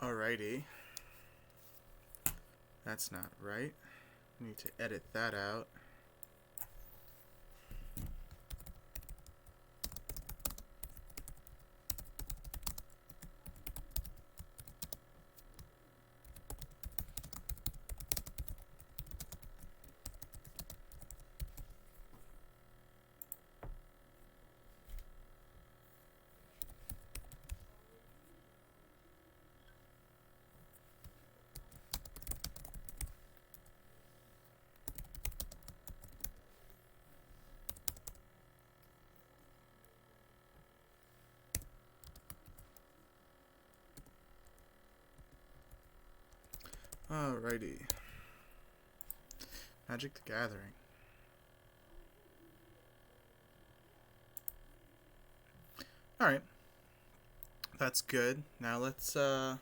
Alrighty. That's not right. Need to edit that out. Alrighty. Magic the Gathering. Alright. That's good. Now let's do an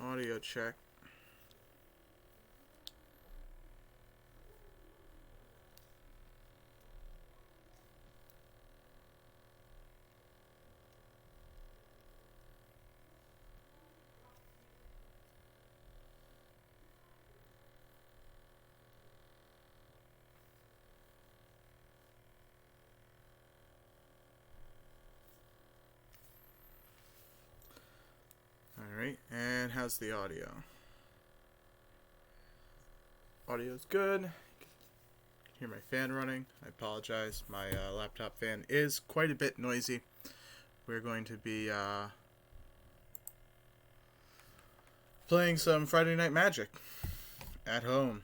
audio check. Alright, and how's the audio? Audio's good. You can hear my fan running. I apologize. My laptop fan is quite a bit noisy. We're going to be playing some Friday Night Magic at home.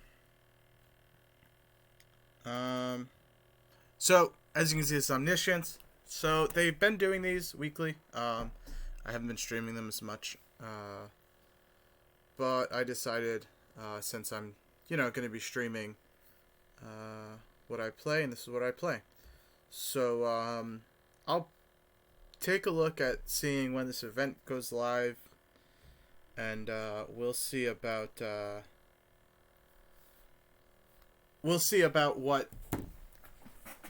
So, as you can see, it's Omniscience. So, they've been doing these weekly. I haven't been streaming them as much. But I decided, since I'm, going to be streaming what I play, and this is what I play. So, I'll take a look at seeing when this event goes live, and we'll see about what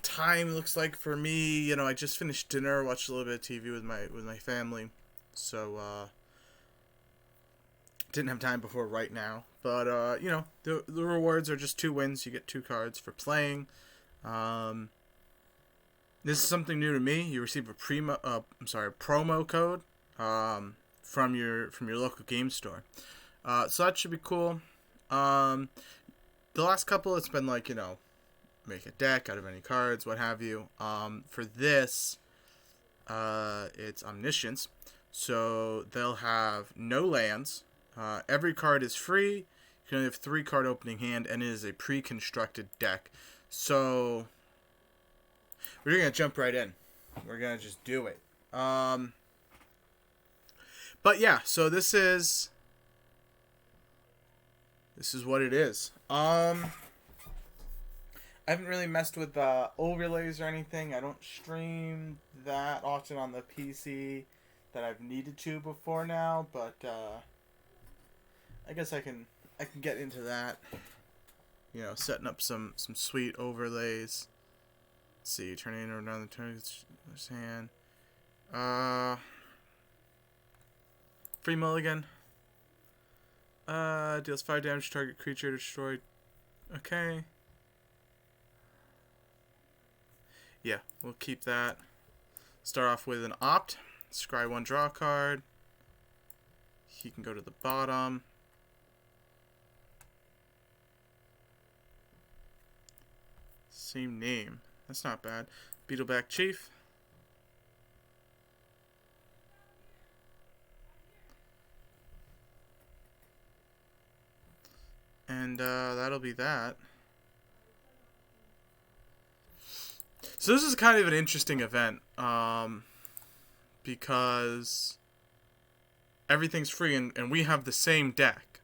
time looks like for me. I just finished dinner, watched a little bit of TV with my family, so didn't have time before right now. But the rewards are just 2 wins. You get 2 cards for playing. This is something new to me. You receive a promo code from your local game store. So that should be cool. The last couple, it's been like, make a deck out of any cards, what have you. For this, it's Omniscience. So they'll have no lands. Every card is free. You can only have 3 card opening hand, and it is a pre-constructed deck. So we're going to jump right in. We're going to just do it. But yeah, so this is what it is. I haven't really messed with overlays or anything. I don't stream that often on the PC that I've needed to before now, but I guess I can get into that. Setting up some sweet overlays. Let's see, turning it around the turn his hand. Free mulligan. Deals 5 damage to target creature destroyed. Okay. Yeah, we'll keep that. Start off with an opt. Scry 1, draw a card. He can go to the bottom. Same name. That's not bad. Beetleback Chief. And that'll be that. So this is kind of an interesting event, because everything's free and we have the same deck.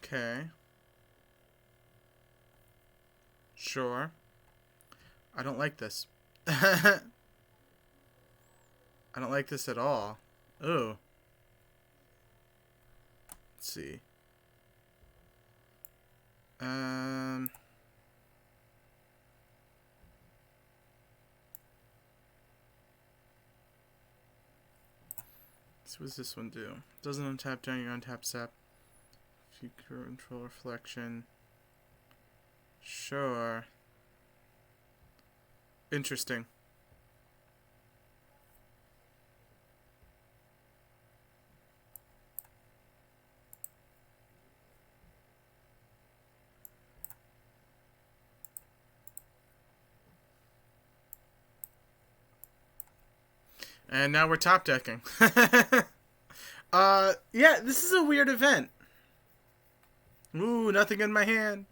Okay. Sure. I don't like this. I don't like this at all. Ooh. Let's see. So what does this one do? Doesn't untap during your untap step. If you control reflection. Sure. Interesting. And now we're top decking. Yeah, this is a weird event. Ooh, nothing in my hand.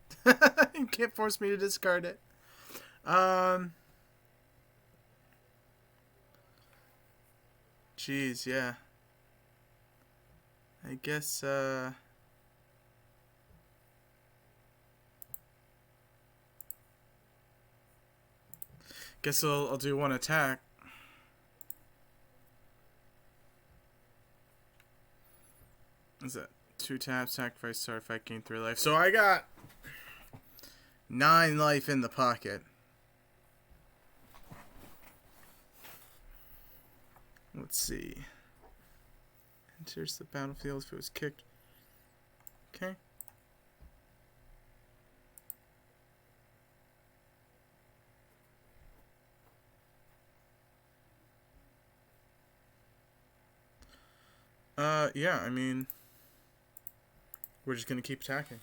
You can't force me to discard it. Jeez, yeah. I guess, I'll do one attack. Is that 2 taps, sacrifice, start fight, gain 3 life. So I got 9 life in the pocket. Let's see. Enters the battlefield if it was kicked. Okay. Yeah, I mean, we're just gonna keep attacking.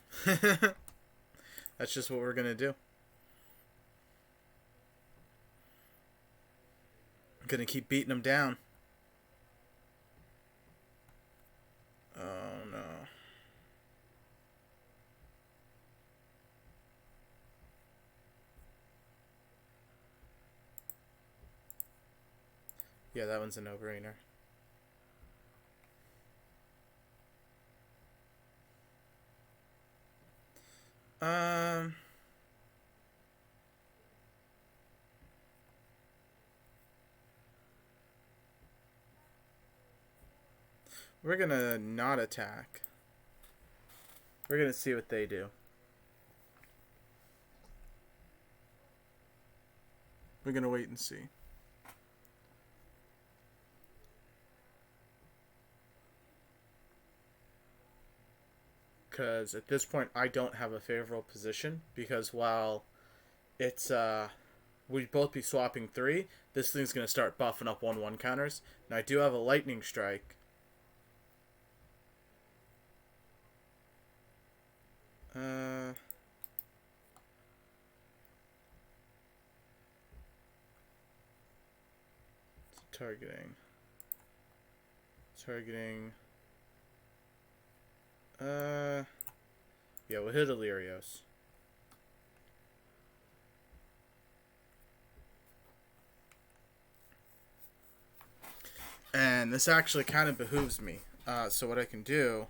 That's just what we're gonna do. I'm gonna keep beating them down. Oh no. Yeah, that one's a no-brainer. We're gonna not attack. We're gonna see what they do. We're gonna wait and see. Because at this point, I don't have a favorable position. Because while it's, we'd both be swapping 3, this thing's gonna start buffing up 1/1 counters. Now, I do have a lightning strike. Targeting. Yeah, we'll hit Illyrios. And this actually kind of behooves me. So what I can do...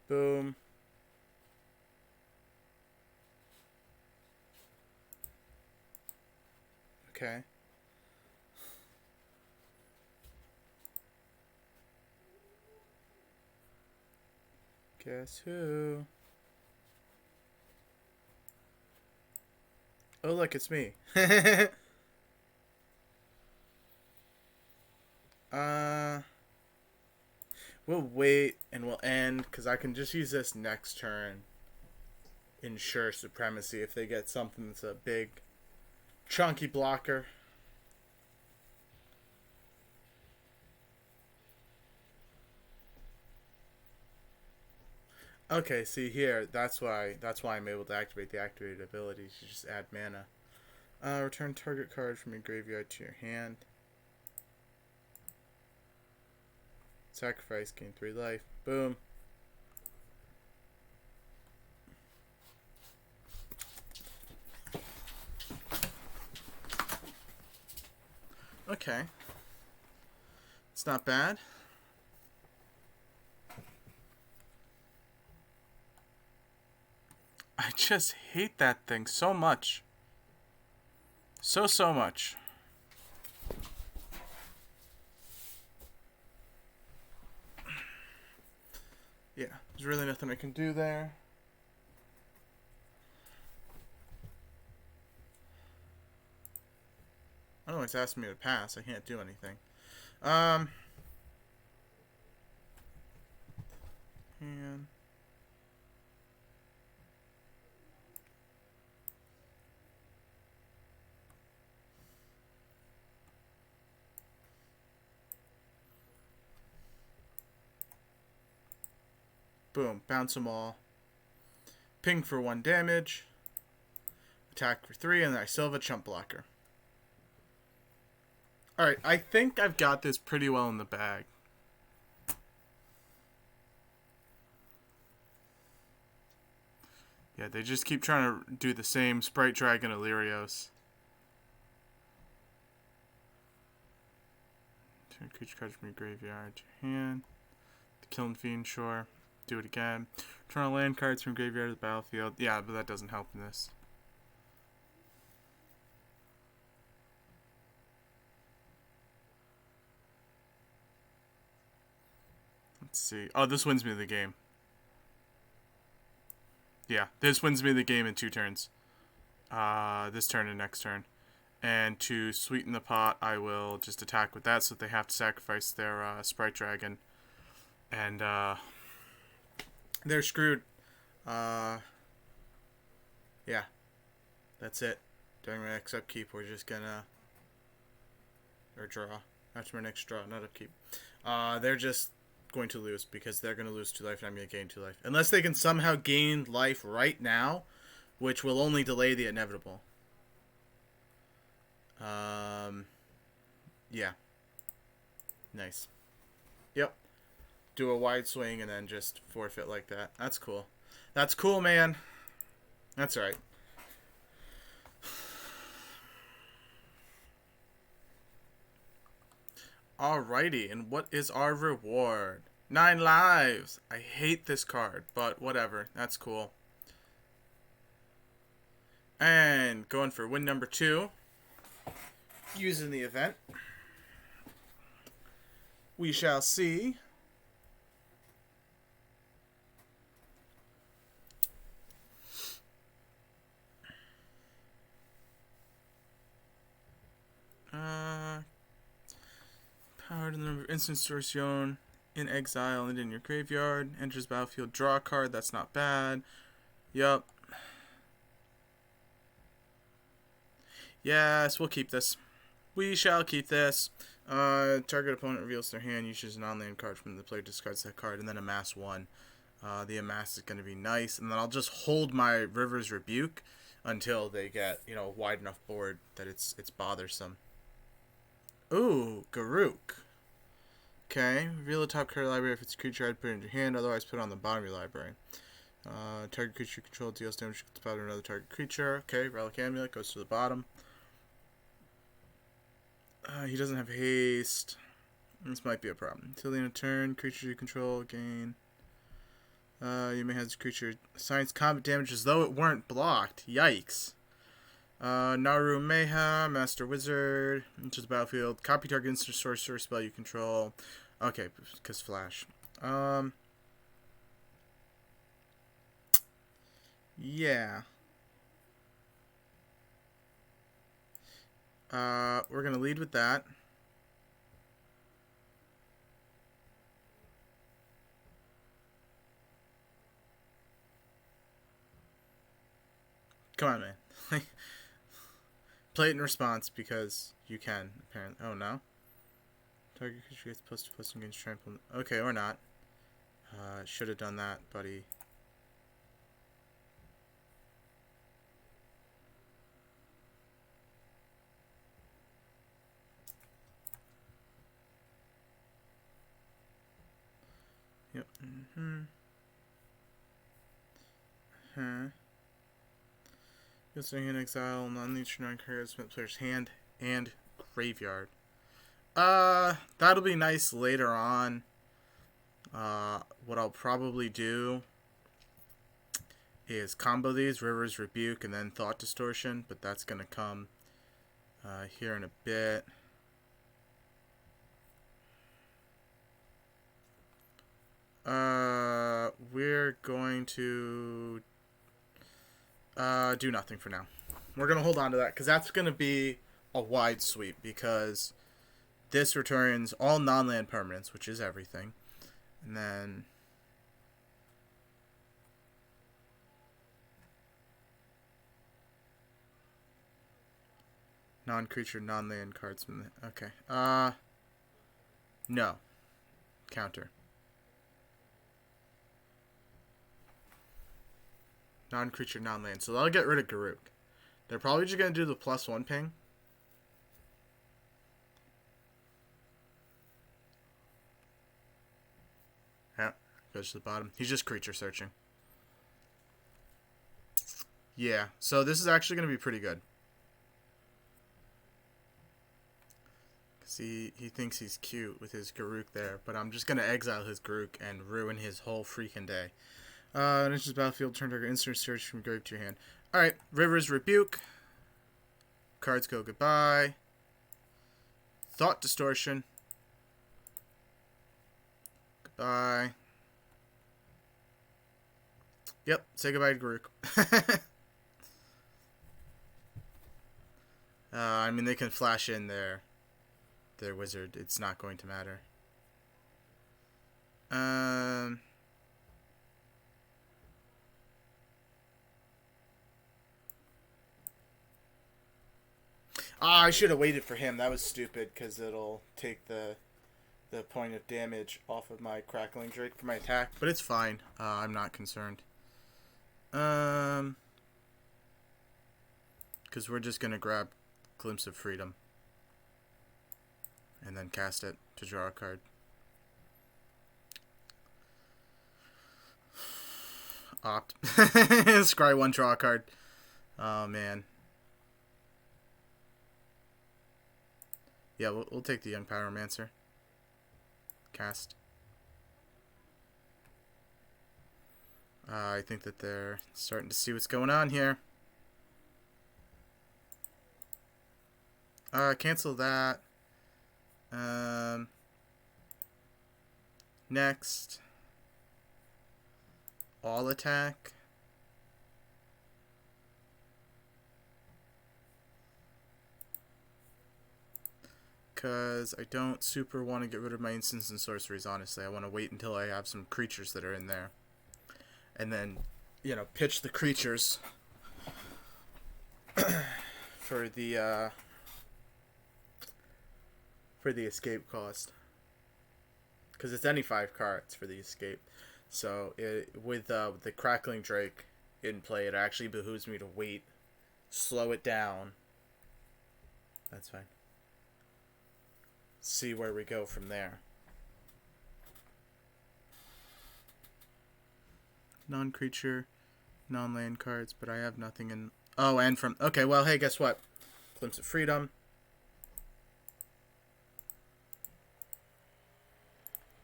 Boom. Okay. Guess who? Oh, look, it's me. We'll wait and we'll end because I can just use this next turn. Ensure supremacy if they get something that's a big, chunky blocker. Okay, see here, that's why I'm able to activate the activated ability to just add mana. Return target card from your graveyard to your hand. Sacrifice, gain 3 life. Boom. Okay. It's not bad. I just hate that thing so much. So much. Yeah, there's really nothing I can do there. I don't know, it's asking me to pass. I can't do anything. And boom, bounce them all. Ping for 1 damage. Attack for 3, and then I still have a chump blocker. Alright, I think I've got this pretty well in the bag. Yeah, they just keep trying to do the same Sprite Dragon Illyrios. Turn creature card from your graveyard to your hand. The Kiln Fiend, sure. Do it again. Turn on land cards from graveyard to the battlefield. Yeah, but that doesn't help in this. Let's see. Oh, this wins me the game. Yeah, this wins me the game in 2 turns. This turn and next turn. And to sweeten the pot, I will just attack with that so that they have to sacrifice their Sprite Dragon. And they're screwed. Yeah. That's it. During my next upkeep, we're just gonna... Or draw. After my next draw, not upkeep. They're just going to lose because they're going to lose 2 life and I'm going to gain 2 life. Unless they can somehow gain life right now, which will only delay the inevitable. Yeah. Nice. Yep. Do a wide swing and then just forfeit like that. That's cool. That's cool, man. That's right. Alrighty, and what is our reward? 9 lives! I hate this card, but whatever. That's cool. And going for win number 2. Using the event. We shall see. Power to the number of instant stores you own in exile and in your graveyard. Enters battlefield, draw a card. That's not bad. Yup. Yes, we'll keep this. We shall keep this. Target opponent reveals their hand, uses a non-land card from the player, discards that card, and then amass 1. The amass is going to be nice, and then I'll just hold my River's Rebuke until they get, you know, a wide enough board that it's bothersome. Ooh, Garuk. Okay, reveal the top card of the library if it's a creature I'd put it in your hand, otherwise put it on the bottom of your library. Target creature you control deals damage to the bottom of another target creature. Okay, Relic Amulet goes to the bottom. He doesn't have haste. This might be a problem. Until the end of turn, creature you control gain. You may have this creature assigns combat damage as though it weren't blocked. Yikes. Naru Meha, Master Wizard, into the battlefield. Copy target instant sorcerer spell you control. Okay, because Flash. Yeah. We're gonna lead with that. Come on, man. Play it in response because you can, apparently. Oh, no? Target creature gets +2/+2 against trample. Okay, or not. Should have done that, buddy. Yep. You'll stay in exile, non-nature, non-charisma player's hand and graveyard. That'll be nice later on. What I'll probably do is combo these, River's Rebuke and then Thought Distortion, but that's going to come here in a bit. We're going to do nothing for now. We're going to hold on to that, because that's going to be a wide sweep, because this returns all non-land permanents, which is everything. And then non-creature, non-land cards. Okay. No. Counter. Non-creature, non-land. So that'll get rid of Garruk. They're probably just going to do the +1 ping. Yeah, goes to the bottom. He's just creature searching. Yeah, so this is actually going to be pretty good. Because he thinks he's cute with his Garruk there, but I'm just going to exile his Garruk and ruin his whole freaking day. Initial battlefield, turn target, instant search from grave to your hand. Alright, River's Rebuke. Cards go goodbye. Thought Distortion. Goodbye. Yep, say goodbye to Garruk. I mean, they can flash in their wizard. It's not going to matter. I should have waited for him. That was stupid, because it'll take the point of damage off of my Crackling Drake for my attack. But it's fine. I'm not concerned. Because we're just going to grab Glimpse of Freedom. And then cast it to draw a card. Opt. Scry 1, draw a card. Oh, man. Yeah, we'll take the Young Pyromancer. Cast. I think that they're starting to see what's going on here. Cancel that. Next. All attack. Because I don't super want to get rid of my instants and sorceries, honestly. I want to wait until I have some creatures that are in there. And then, you know, pitch the creatures for the escape cost. Because it's any 5 cards for the escape. So, with the Crackling Drake in play, it actually behooves me to wait, slow it down. That's fine. See where we go from there. Non-creature, non-land cards, but I have nothing in... Oh, and from... Okay, well, hey, guess what? Glimpse of Freedom.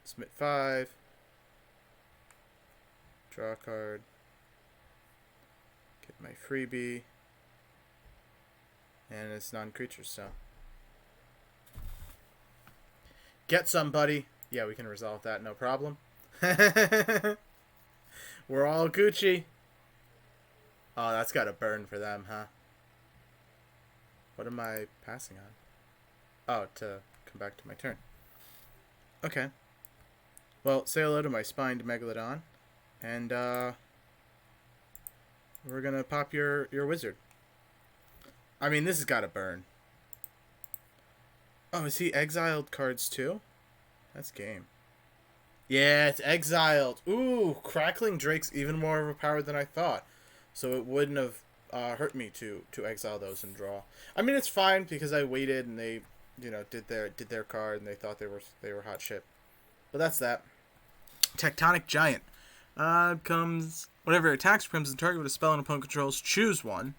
Submit 5. Draw a card. Get my freebie. And it's non-creature, so... Get somebody. Yeah, we can resolve that, no problem. We're all Gucci. Oh, that's got to burn for them, huh? What am I passing on? Oh, to come back to my turn. Okay. Well, say hello to my spined Megalodon. And, we're gonna pop your wizard. I mean, this has got to burn. Oh, is he exiled cards too? That's game. Yeah, it's exiled. Ooh, Crackling Drake's even more overpowered than I thought. So it wouldn't have hurt me to exile those and draw. I mean, it's fine because I waited and they, you know, did their card and they thought they were hot shit. But that's that. Tectonic Giant. Comes whenever it attacks, becomes the target with a spell and opponent controls. Choose one.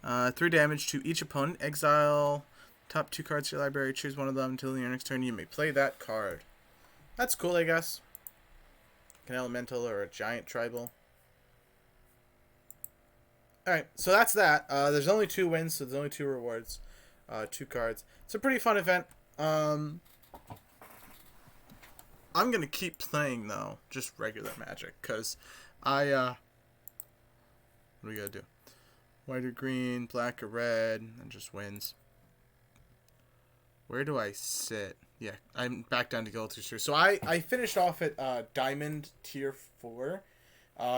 3 damage to each opponent. Exile Top 2 cards to your library. Choose one of them until your next turn. You may play that card. That's cool, I guess. An elemental or a giant tribal. Alright, so that's that. There's only 2 wins, so there's only 2 rewards. 2 cards. It's a pretty fun event. I'm going to keep playing, though, just regular Magic, because what do we got to do? White or green, black or red, and just wins. Where do I sit? Yeah, I'm back down to Gold Tier 3. So I finished off at Diamond Tier 4.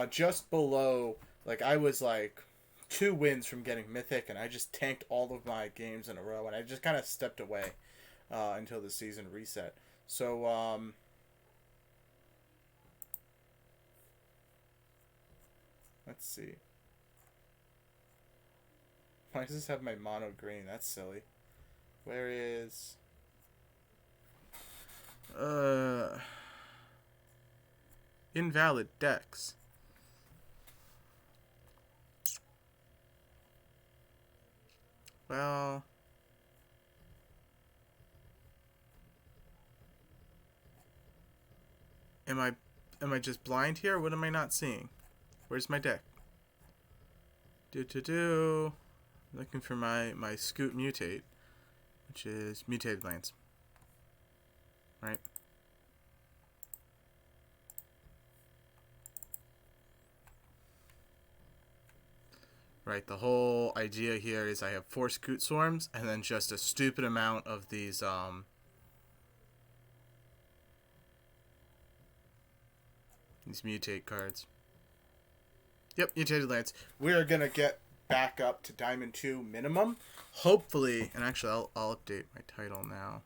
Just below, like, I was, like, 2 wins from getting Mythic, and I just tanked all of my games in a row, and I just kind of stepped away until the season reset. So, let's see. Why does this have my mono green? That's silly. Where is... invalid decks. Well... Am I just blind here? What am I not seeing? Where's my deck? Looking for my Scute Mutate, which is mutated lands. Right? Right, the whole idea here is I have 4 Scute Swarms and then just a stupid amount of these mutate cards. Yep, mutated lands. We are gonna get back up to Diamond 2 minimum. Hopefully, and actually I'll update my title now.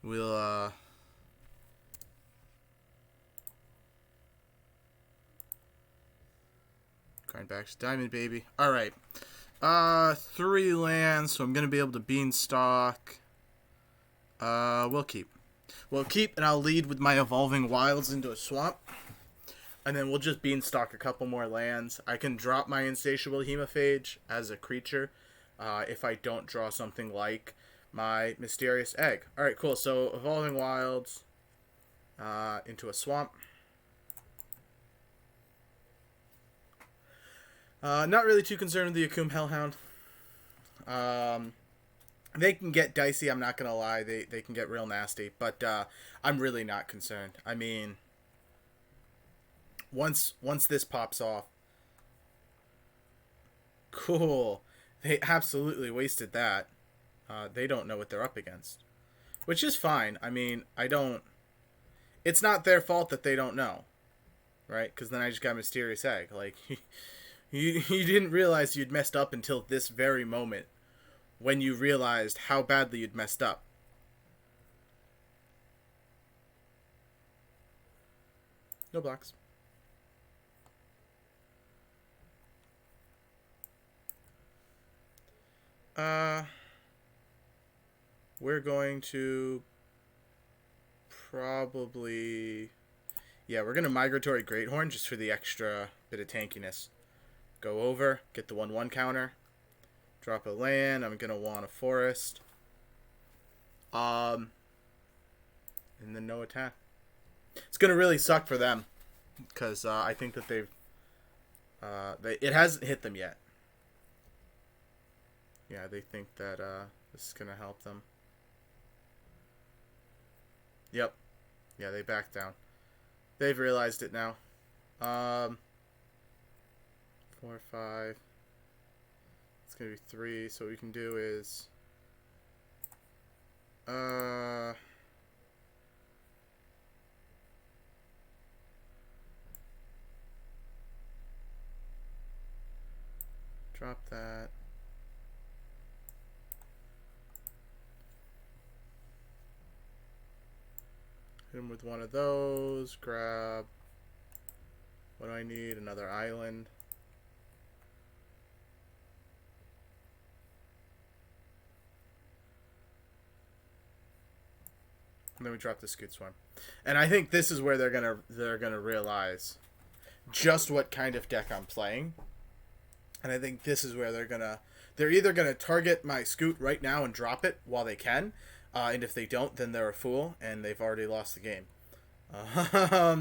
We'll going back to Diamond, baby. Alright. 3 lands, so I'm gonna be able to beanstalk. We'll keep. We'll keep, and I'll lead with my Evolving Wilds into a swamp. And then we'll just beanstalk a couple more lands. I can drop my Insatiable Hemophage as a creature if I don't draw something like my Mysterious Egg. Alright, cool. So, Evolving Wilds into a swamp. Not really too concerned with the Akum Hellhound. They can get dicey, I'm not going to lie. They can get real nasty. But I'm really not concerned. I mean, once this pops off... Cool. They absolutely wasted that. They don't know what they're up against. Which is fine. I mean, it's not their fault that they don't know. Right? Because then I just got Mysterious Egg. Like... You didn't realize you'd messed up until this very moment, when you realized how badly you'd messed up. No blocks. We're going to probably... Yeah, we're going to Migratory Greathorn just for the extra bit of tankiness. Go over, get the 1/1 counter, drop a land. I'm gonna want a forest, and then no attack. It's gonna really suck for them, because I think that it hasn't hit them yet. Yeah, they think that this is gonna help them. Yep, yeah, they backed down. They've realized it now. 4, 5. It's gonna be 3. So what we can do is drop that. Hit him with one of those. Grab. What do I need? Another island. And then we drop the Scute Swarm. And I think this is where they're gonna realize just what kind of deck I'm playing. And I think this is where they're either gonna target my Scute right now and drop it while they can, and if they don't, then they're a fool and they've already lost the game.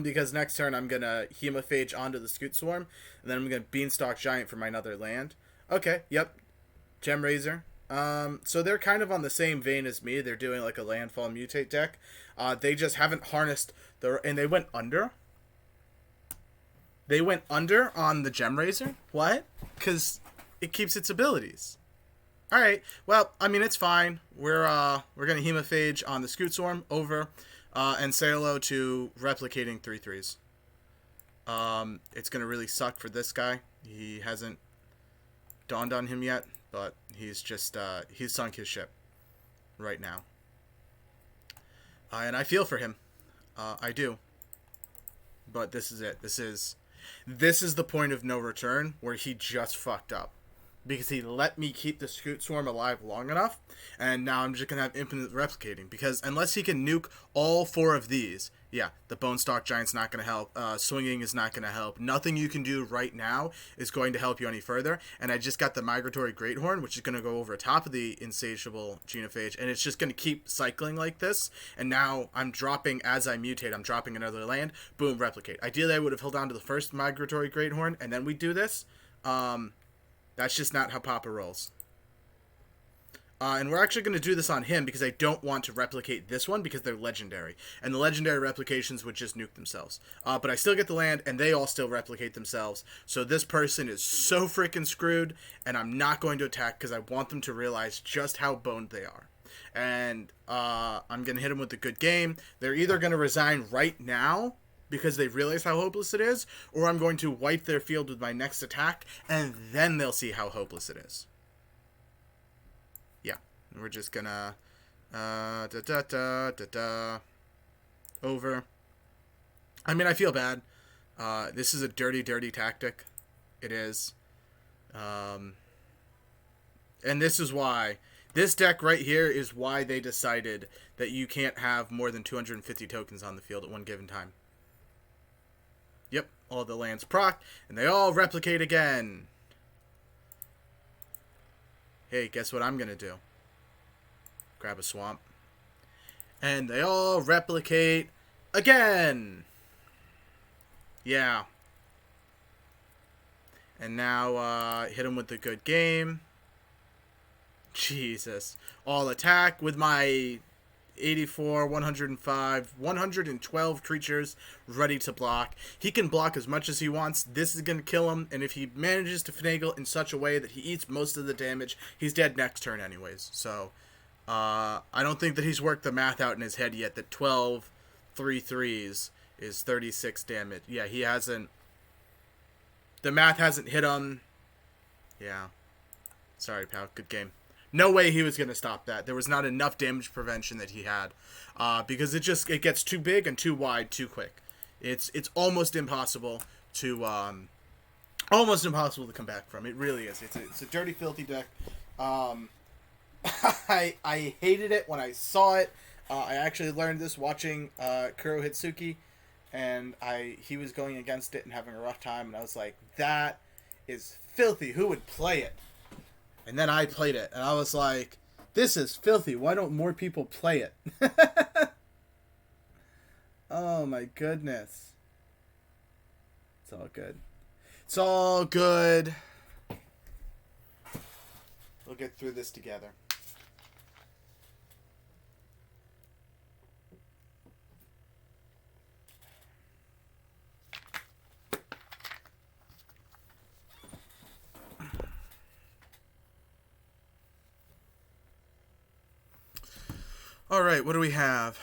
Because next turn I'm gonna Hemophage onto the Scute Swarm, and then I'm gonna Beanstalk Giant for my another land. Okay, yep, Gem Razor. So they're kind of on the same vein as me. They're doing like a landfall mutate deck. They just haven't harnessed and they went under. They went under on the Gem Razor. What? Because it keeps its abilities. All right. Well, I mean, it's fine. We're gonna Hemophage on the Scute Swarm over, and say hello to replicating 3/3s. It's gonna really suck for this guy. He hasn't dawned on him yet, but he's just he's sunk his ship right now, and I feel for him. I do. But this is it. This is the point of no return where he just fucked up. Because he let me keep the Scute Swarm alive long enough, and now I'm just going to have infinite replicating. Because unless he can nuke all 4 of these, yeah, the Bonestalk Giant's not going to help, Swinging is not going to help. Nothing you can do right now is going to help you any further. And I just got the Migratory Greathorn, which is going to go over top of the Insatiable Genophage, and it's just going to keep cycling like this. And now I'm dropping, as I mutate, I'm dropping another land, boom, replicate. Ideally, I would have held on to the first Migratory Greathorn, and then we do this. That's just not how Papa rolls. And we're actually going to do this on him because I don't want to replicate this one because they're legendary. And the legendary replications would just nuke themselves. But I still get the land, and they all still replicate themselves. So this person is so freaking screwed, and I'm not going to attack because I want them to realize just how boned they are. And I'm going to hit them with a good game. They're either going to resign right now because they realize how hopeless it is, or I'm going to wipe their field with my next attack, and then they'll see how hopeless it is. Yeah, we're just gonna over. I mean, I feel bad. This is a dirty, dirty tactic. It is. And this is why. This deck right here is why they decided that you can't have more than 250 tokens on the field at one given time. Yep, all the lands proc, and they all replicate again. Hey, guess what I'm going to do? Grab a swamp. And they all replicate again. Yeah. And now, hit them with the good game. Jesus. All attack with my 84, 105, 112 creatures ready to block. He can block as much as he wants. This is going to kill him, and if he manages to finagle in such a way that he eats most of the damage, he's dead next turn anyways. So, I don't think that he's worked the math out in his head yet that 12 3/3s is 36 damage. Yeah, he hasn't... The math hasn't hit him. Yeah. Sorry, pal. Good game. No way he was going to stop that. There was not enough damage prevention that he had. Because it gets too big and too wide too quick. It's almost impossible to come back from. It really is. It's a dirty, filthy deck. I hated it when I saw it. I actually learned this watching Kuro Hitsuki, and he was going against it and having a rough time, and I was like, that is filthy. Who would play it? And then I played it, and I was like, this is filthy. Why don't more people play it? Oh, my goodness. It's all good. It's all good. We'll get through this together. All right, what do we have?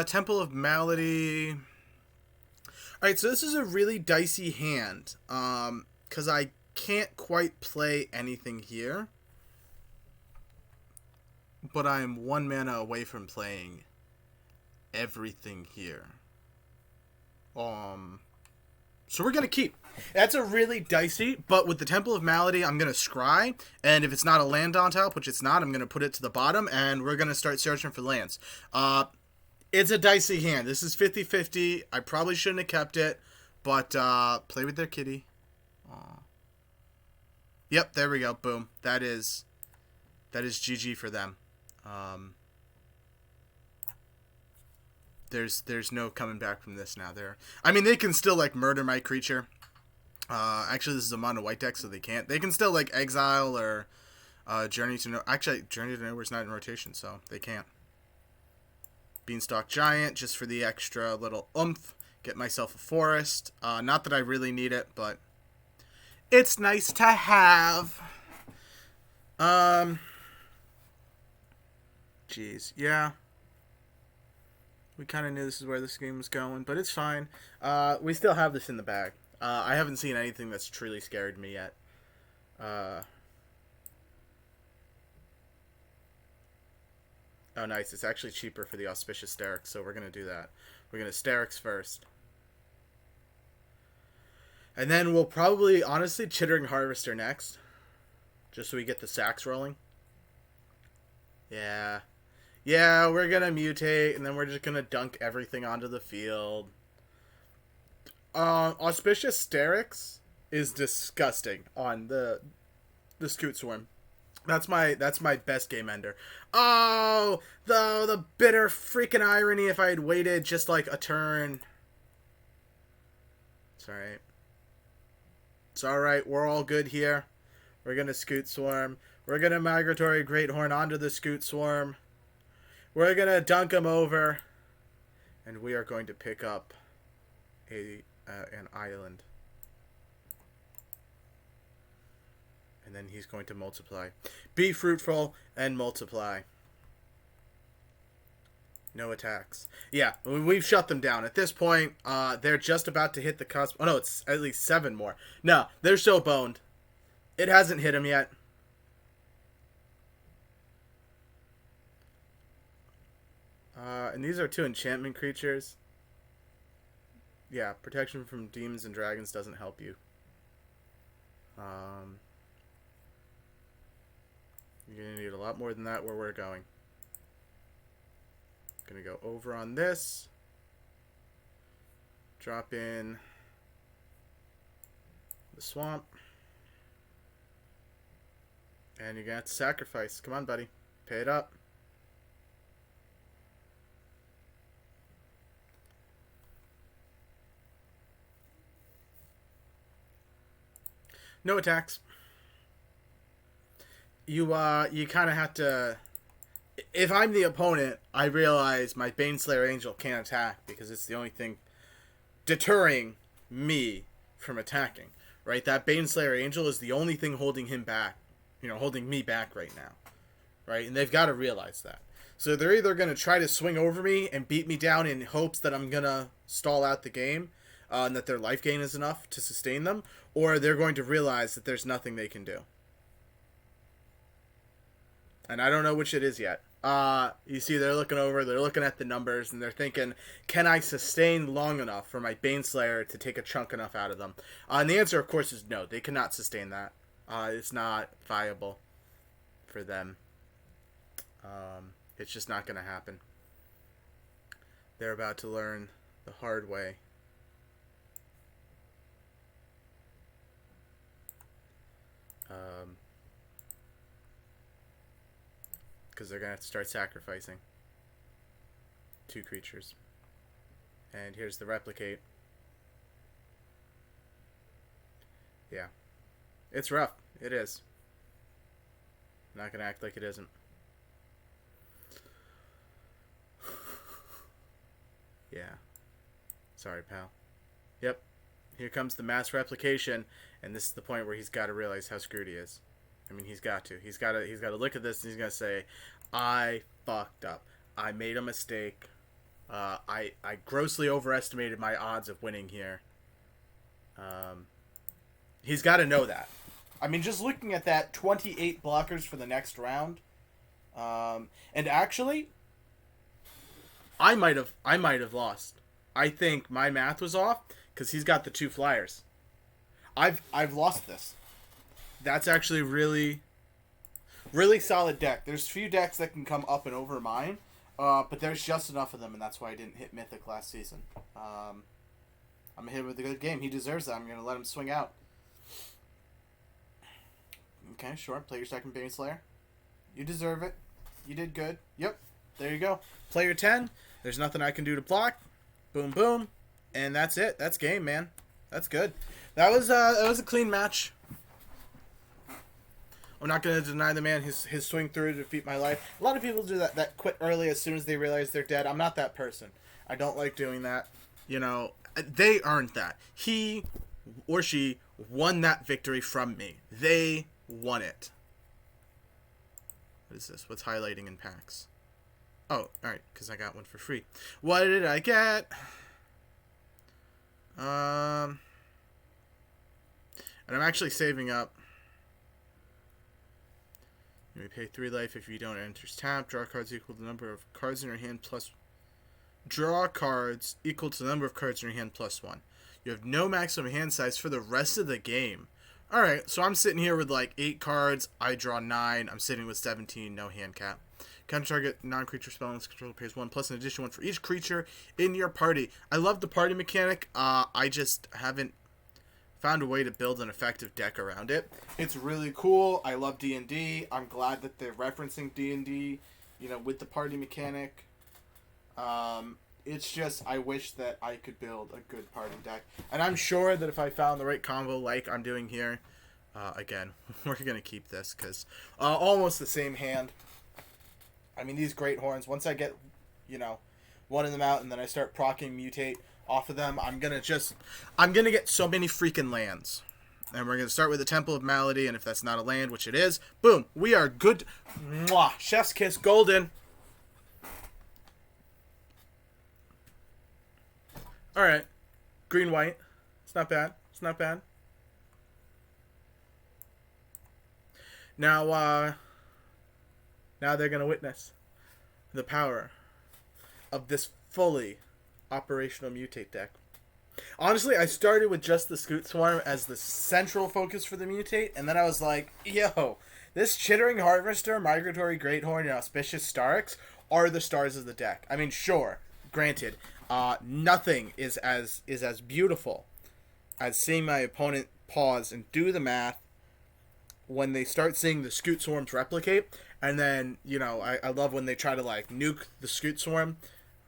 Temple of Malady. All right, so this is a really dicey hand, because I can't quite play anything here, but I am 1 mana away from playing everything here. So we're gonna keep. That's a really dicey, but with the Temple of Malady, I'm gonna scry, and if it's not a land on top, which it's not, I'm gonna put it to the bottom, and we're gonna start searching for lands. It's a dicey hand. This is 50-50. I probably shouldn't have kept it, but play with their kitty. Aww. Yep, there we go. Boom. That is GG for them. There's no coming back from this now. I mean, they can still like murder my creature. Actually, this is a mono white deck, so they can't. They can still like exile or Journey to Nowhere. Actually, Journey to Nowhere is not in rotation, so they can't. Beanstalk Giant just for the extra little oomph. Get myself a forest. Not that I really need it, but it's nice to have. Jeez, yeah. We kind of knew this is where this game was going, but it's fine. We still have this in the bag. I haven't seen anything that's truly scared me yet. Oh, nice. It's actually cheaper for the Auspicious Sterix, so we're going to do that. We're going to Sterix first. And then we'll probably, honestly, Chittering Harvester next. Just so we get the sacks rolling. Yeah. Yeah, we're going to mutate, and then we're just going to dunk everything onto the field. Auspicious Sterix is disgusting on the Scute Swarm. That's my best game ender. Oh, the bitter freaking irony if I had waited just like a turn. It's alright. It's alright. We're all good here. We're going to Scute Swarm. We're going to Migratory Greathorn onto the Scute Swarm. We're going to dunk him over. And we are going to pick up an island. And then he's going to multiply. Be fruitful and multiply. No attacks. Yeah, we've shut them down. At this point, they're just about to hit the cusp. Oh, no, it's at least 7 more. No, they're so boned. It hasn't hit him yet. And these are 2 enchantment creatures. Yeah, protection from demons and dragons doesn't help you. You're going to need a lot more than that where we're going. Going to go over on this. Drop in the swamp. And you're going to have to sacrifice. Come on, buddy. Pay it up. No attacks. You kind of have to... If I'm the opponent, I realize my Baneslayer Angel can't attack because it's the only thing deterring me from attacking, right? That Baneslayer Angel is the only thing holding him back, holding me back right now, right? And they've got to realize that. So they're either going to try to swing over me and beat me down in hopes that I'm going to stall out the game, and that their life gain is enough to sustain them, or they're going to realize that there's nothing they can do. And I don't know which it is yet. You see, they're looking over, they're looking at the numbers, and they're thinking, can I sustain long enough for my Baneslayer to take a chunk enough out of them? And the answer, of course, is no. They cannot sustain that. It's not viable for them. It's just not going to happen. They're about to learn the hard way. Because they're going to have to start sacrificing 2 creatures. And here's the replicate. Yeah. It's rough. It is. I'm not going to act like it isn't. Yeah. Sorry, pal. Yep. Here comes the mass replication, and this is the point where he's got to realize how screwed he is. I mean, he's got to. He's got to look at this and he's got to say, I fucked up. I made a mistake. I grossly overestimated my odds of winning here. He's got to know that. I mean, just looking at that, 28 blockers for the next round. And actually, I might have lost. I think my math was off because he's got the 2 flyers. I've lost this. That's actually really, really solid deck. There's few decks that can come up and over mine. But there's just enough of them, and that's why I didn't hit Mythic last season. I'm going to hit him with a good game. He deserves that. I'm going to let him swing out. Okay, sure. Play your second Bane Slayer. You deserve it. You did good. Yep. There you go. Player 10. There's nothing I can do to block. Boom, boom. And that's it. That's game, man. That's good. That was a clean match. I'm not going to deny the man his swing through to defeat my life. A lot of people do that quit early as soon as they realize they're dead. I'm not that person. I don't like doing that. You know, they earned that. He or she won that victory from me. They won it. What is this? What's highlighting in packs? Oh, alright, because I got one for free. What did I get? And I'm actually saving up. You may pay 3 life if you don't enter tap. Draw cards equal to the number of cards in your hand plus... Draw cards equal to the number of cards in your hand plus 1. You have no maximum hand size for the rest of the game. Alright, so I'm sitting here with like 8 cards. I draw 9. I'm sitting with 17. No hand cap. Counter target non-creature spell unless controller pays 1 plus an additional 1 for each creature in your party. I love the party mechanic. I just haven't found a way to build an effective deck around it. It's really cool. I love D&D. I'm glad that they're referencing D&D, you know, with the party mechanic. It's just, I wish that I could build a good party deck. And I'm sure that if I found the right combo like I'm doing here, again, we're going to keep this because almost the same hand. I mean, these Great Horns, once I get, you know, one of them out and then I start proccing Mutate off of them, I'm going to get so many freaking lands. And we're going to start with the Temple of Malady, and if that's not a land, which it is, boom, we are good. Mwah, chef's kiss, golden. Alright, green-white. It's not bad. It's not bad. Now they're going to witness the power of this fully operational Mutate deck. Honestly, I started with just the Scute Swarm as the central focus for the Mutate, and then I was like, yo, this Chittering Harvester, Migratory Greathorn, and Auspicious Starix are the stars of the deck. I mean, sure, granted, nothing is as beautiful as seeing my opponent pause and do the math when they start seeing the Scute Swarms replicate. And then, you know, I love when they try to, like, nuke the Scute Swarm,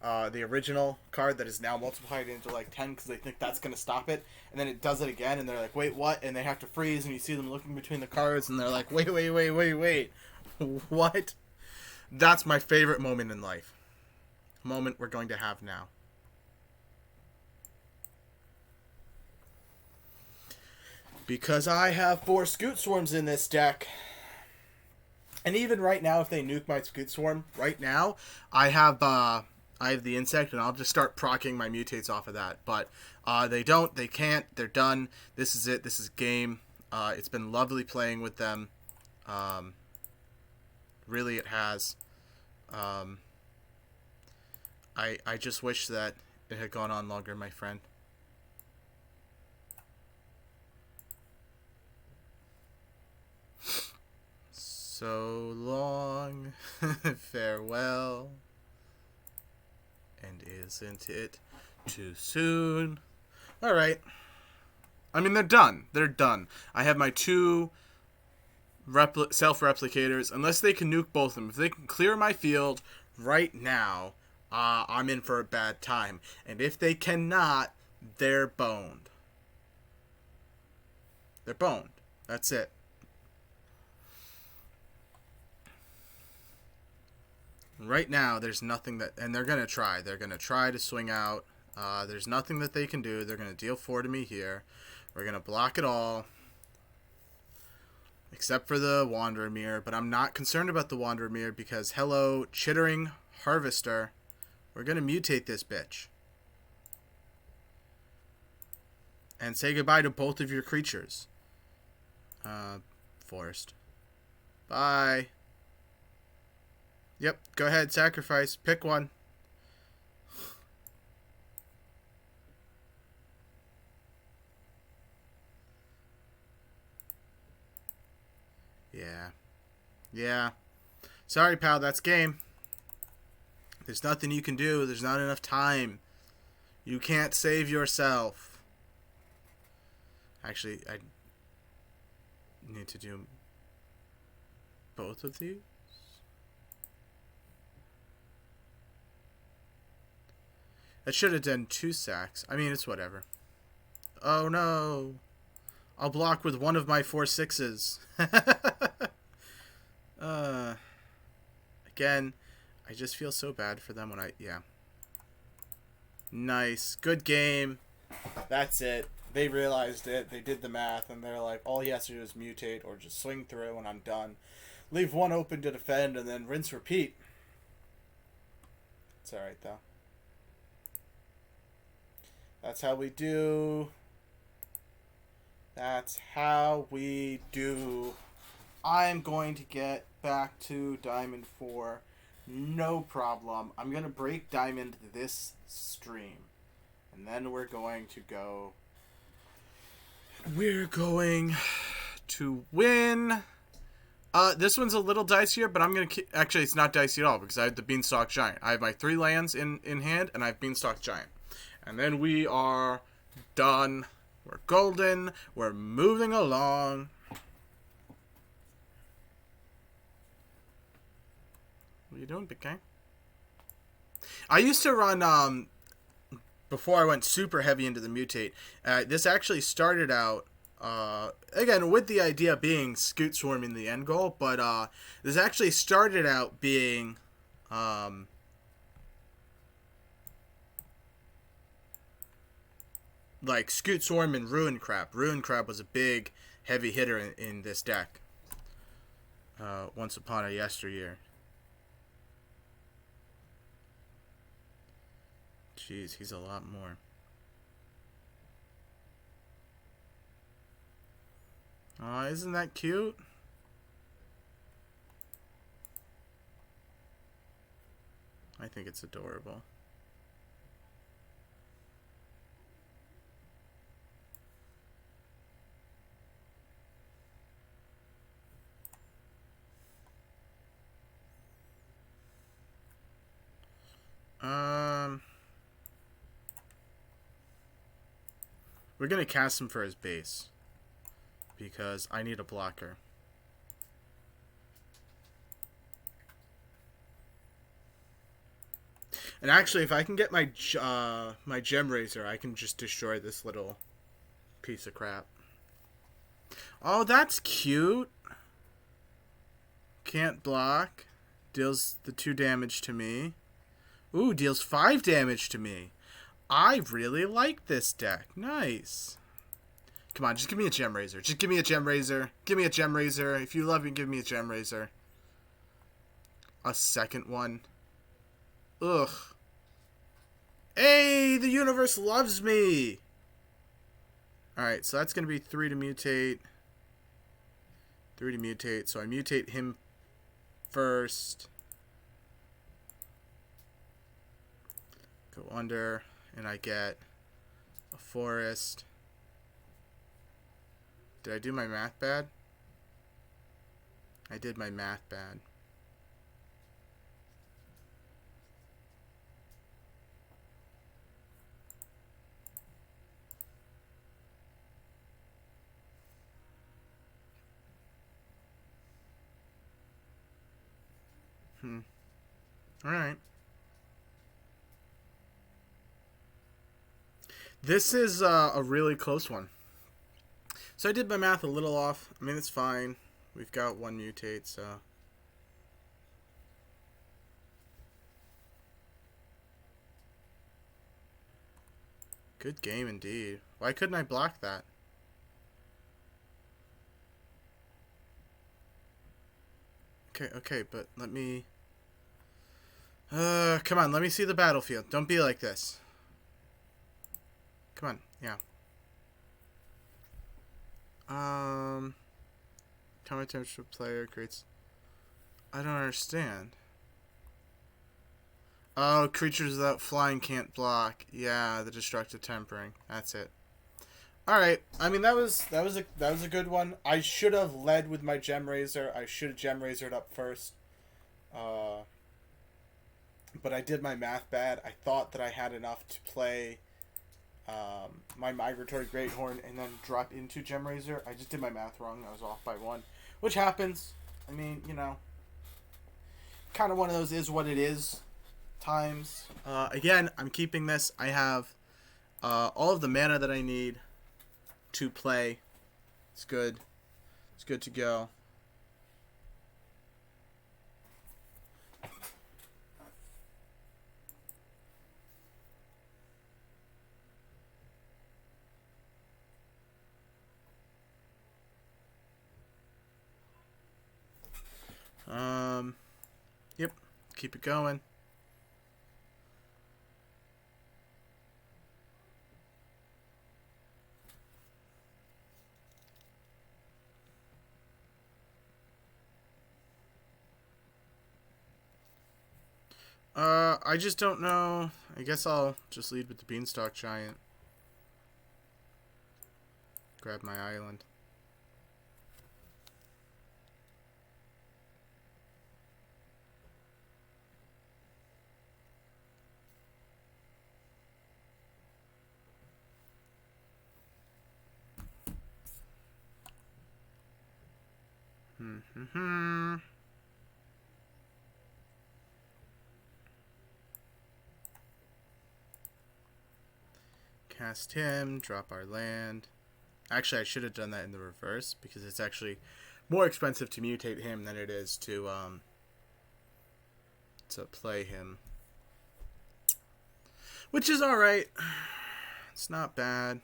the original card that is now multiplied into, like, 10 because they think that's going to stop it. And then it does it again, and they're like, wait, what? And they have to freeze, and you see them looking between the cards, and they're like, wait. What? That's my favorite moment in life. A moment we're going to have now. Because I have 4 Scute Swarms in this deck. And even right now, if they nuke my Scute Swarm, right now, I have the insect, and I'll just start proccing my Mutates off of that. But they don't, they can't, they're done. This is it, this is game. It's been lovely playing with them. Really, it has. I just wish that it had gone on longer, my friend. So long, farewell, and isn't it too soon? Alright. I mean, they're done. They're done. I have my 2 self-replicators. Unless they can nuke both of them. If they can clear my field right now, I'm in for a bad time. And if they cannot, they're boned. They're boned. That's it. Right now, there's nothing that... And they're going to try. They're going to try to swing out. There's nothing that they can do. They're going to deal 4 to me here. We're going to block it all. Except for the Wanderer Mirror. But I'm not concerned about the Wanderer Mirror because, hello, Chittering Harvester. We're going to mutate this bitch. And say goodbye to both of your creatures. Forest. Bye. Yep, go ahead, sacrifice. Pick one. Yeah. Sorry, pal, that's game. There's nothing you can do. There's not enough time. You can't save yourself. Actually, I need to do both of these. I should have done 2 sacks. I mean, it's whatever. Oh no. I'll block with one of my 4 6s. Again, I just feel so bad for them when yeah. Nice. Good game. That's it. They realized it. They did the math, and they're like, all he has to do is mutate or just swing through, and I'm done. Leave one open to defend, and then rinse, repeat. It's alright, though. That's how we do. That's how we do. I'm going to get back to Diamond 4. No problem. I'm going to break Diamond this stream. And then we're going to go... We're going to win. This one's a little dicier, but I'm going to... Actually, it's not dicey at all, because I have the Beanstalk Giant. I have my 3 lands in hand, and I have Beanstalk Giant. And then we are done. We're golden. We're moving along. What are you doing, big guy? I used to run, before I went super heavy into the Mutate, this actually started out, again, with the idea being Scute swarming the end goal, but this actually started out being, like Scute Swarm and Ruin Crab. Ruin Crab was a big, heavy hitter in this deck. Once upon a yesteryear. Jeez, he's a lot more. Aw, isn't that cute? I think it's adorable. We're gonna cast him for his base because I need a blocker. And actually, if I can get my my Gem Razor, I can just destroy this little piece of crap. Oh, that's cute. Can't block. Deals the 2 damage to me. Ooh, deals 5 damage to me. I really like this deck. Nice. Come on, just give me a Gem Razor. Just give me a Gem Razor. Give me a Gem Razor. If you love me, give me a Gem Razor. A second one. Ugh. Hey, the universe loves me. Alright, so that's going to be 3 to mutate. 3 to mutate. So I mutate him first. Go under, and I get a forest. Did I do my math bad? I did my math bad. Alright. This is a really close one. So I did my math a little off. I mean, it's fine. We've got 1 mutate, so... Good game indeed. Why couldn't I block that? Okay, but let me... come on, let me see the battlefield. Don't be like this. Come on, yeah. Counter temperature player creates... I don't understand. Oh, creatures without flying can't block. Yeah, the destructive tempering. That's it. Alright, I mean, that was a good one. I should have led with my Gem Razor. I should have Gem Razored up first. but I did my math bad. I thought that I had enough to play my Migratory Greathorn and then drop into Gem Razor. I just did my math wrong. I was off by 1, which happens. I mean, you know, kind of one of those is what it is times. Again, I'm keeping this. I have all of the mana that I need to play. It's good. It's good to go. Yep. Keep it going. I just don't know. I guess I'll just lead with the Beanstalk Giant. Grab my island. Cast him, drop our land. Actually, I should have done that in the reverse because it's actually more expensive to mutate him than it is to play him. Which is alright. It's not bad.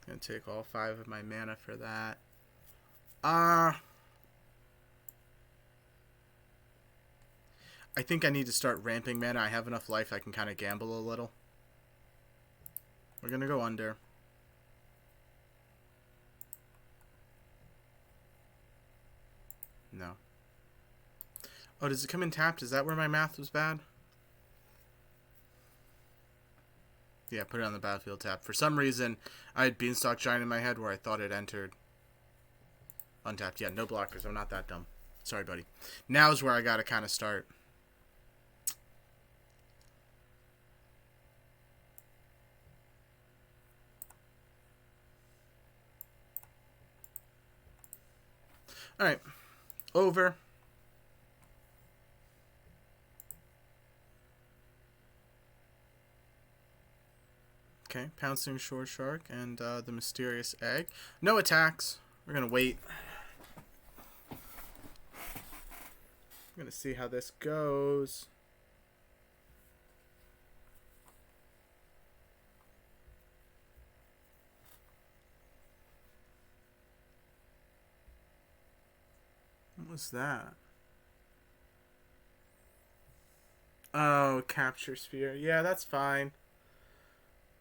Gonna take all 5 of my mana for that. I think I need to start ramping mana. I have enough life I can kind of gamble a little. We're gonna go under. No. Oh, does it come in tapped? Is that where my math was bad? Yeah, put it on the battlefield tap. For some reason, I had Beanstalk Giant in my head where I thought it entered untapped. Yeah, no blockers. I'm not that dumb. Sorry, buddy. Now's where I gotta kind of start. Alright. Over. Okay, Pouncing Shore Shark and the Mysterious Egg. No attacks. We're going to wait. I'm going to see how this goes. What was that? Oh, Capture Sphere. Yeah, that's fine.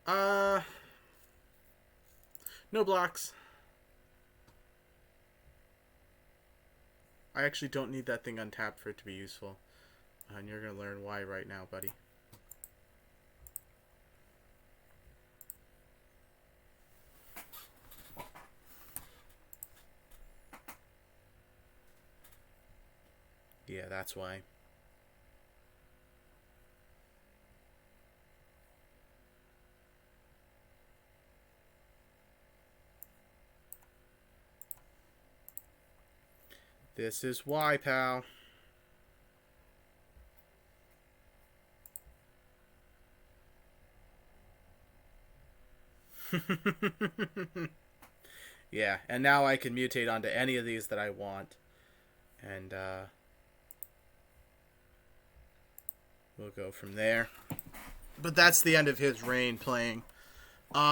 No blocks. I actually don't need that thing untapped for it to be useful. And you're going to learn why right now, buddy. Yeah, that's why. This is why, pal. Yeah, and now I can mutate onto any of these that I want. And, we'll go from there. But that's the end of his reign playing.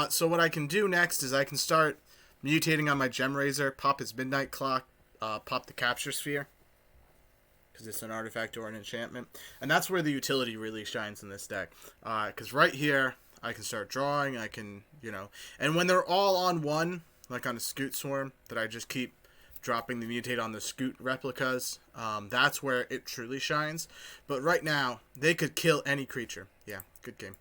So what I can do next is I can start mutating on my Gem Razor, pop his Midnight Clock, pop the Capture Sphere, because it's an artifact or an enchantment. And that's where the utility really shines in this deck. Because right here, I can start drawing, I can, you know... And when they're all on one, like on a Scute Swarm, that I just keep dropping the mutate on the Scute replicas, that's where it truly shines. But right now, they could kill any creature. Yeah, good game.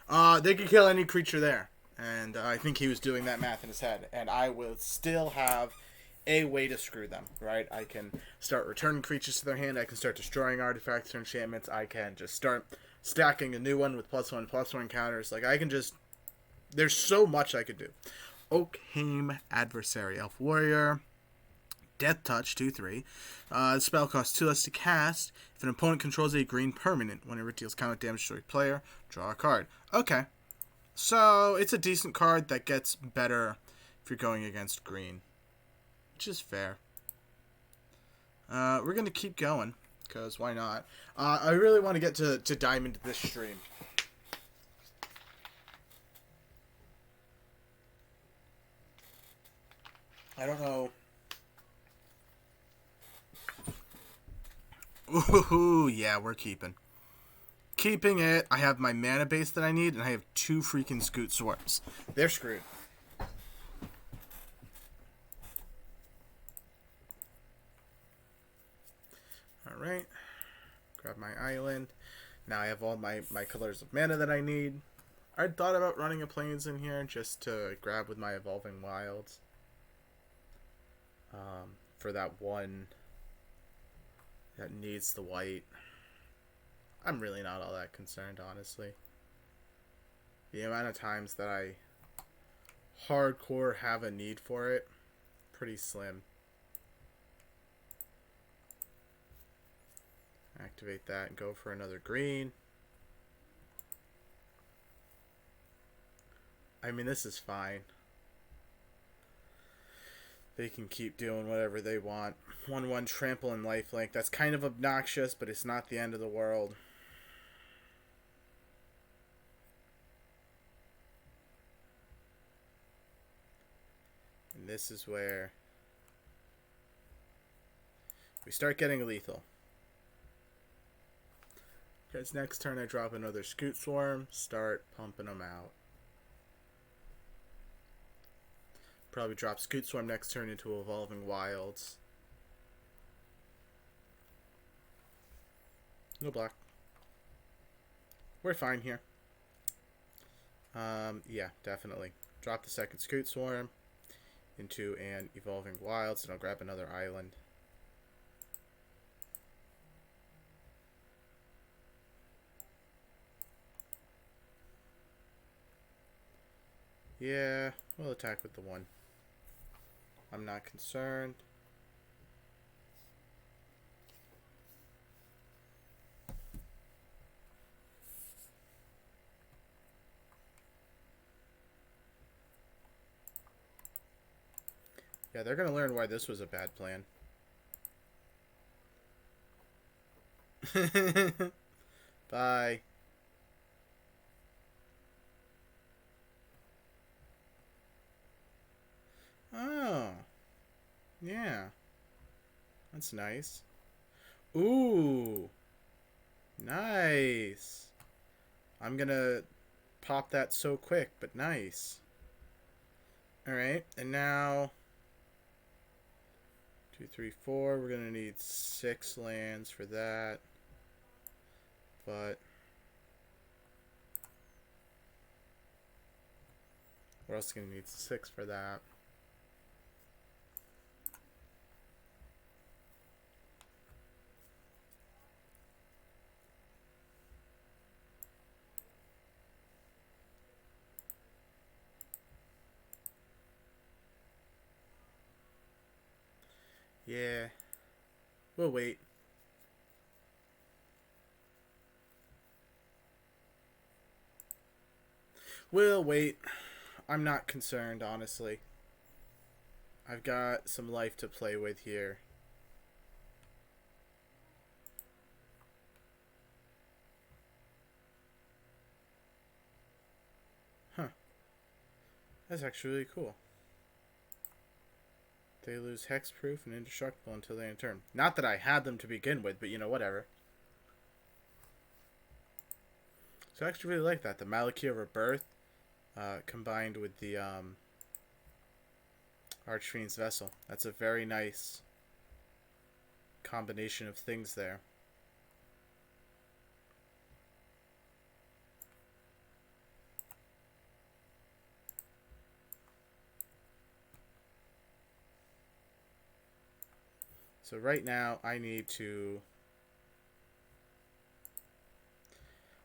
They could kill any creature there. And I think he was doing that math in his head. And I will still have a way to screw them, right? I can start returning creatures to their hand. I can start destroying artifacts or enchantments. I can just start stacking a new one with +1/+1 counters. Like, I can just... There's so much I could do. Oakhame Adversary. Elf Warrior. Death Touch, 2/3. The spell costs 2 less to cast. If an opponent controls a green permanent, whenever it deals combat damage to a player, draw a card. Okay. So, it's a decent card that gets better if you're going against green. Which is fair. We're going to keep going, because why not? I really want to get to Diamond this stream. I don't know. Ooh, yeah, we're keeping. Keeping it. I have my mana base that I need, and I have 2 freaking Scute Swarms. They're screwed. Alright. Grab my island. Now I have all my colors of mana that I need. I'd thought about running a Plains in here just to grab with my Evolving Wilds. For that one that needs the white. I'm really not all that concerned, honestly. The amount of times that I hardcore have a need for it, pretty slim. Activate that and go for another green. I mean, this is fine. They can keep doing whatever they want. 1/1 trample and lifelink. That's kind of obnoxious, but it's not the end of the world. And this is where we start getting lethal. Because next turn I drop another Scute Swarm, start pumping them out. Probably drop Scute Swarm next turn into Evolving Wilds. No block. We're fine here. Yeah, definitely. Drop the second Scute Swarm into an Evolving Wilds, and I'll grab another island. Yeah, we'll attack with the 1. I'm not concerned. Yeah, they're going to learn why this was a bad plan. Bye. Oh. Yeah. That's nice. Ooh. Nice. I'm gonna pop that so quick, but nice. Alright, and now 2, 3, 4. We're gonna need 6 lands for that. But we're also gonna need 6 for that. Yeah. We'll wait. We'll wait. I'm not concerned, honestly. I've got some life to play with here. Huh. That's actually really cool. They lose hexproof and indestructible until they end turn. Not that I had them to begin with, but you know, whatever. So I actually really like that. The Malakia Rebirth combined with the Archfiend's Vessel. That's a very nice combination of things there. So right now, I need to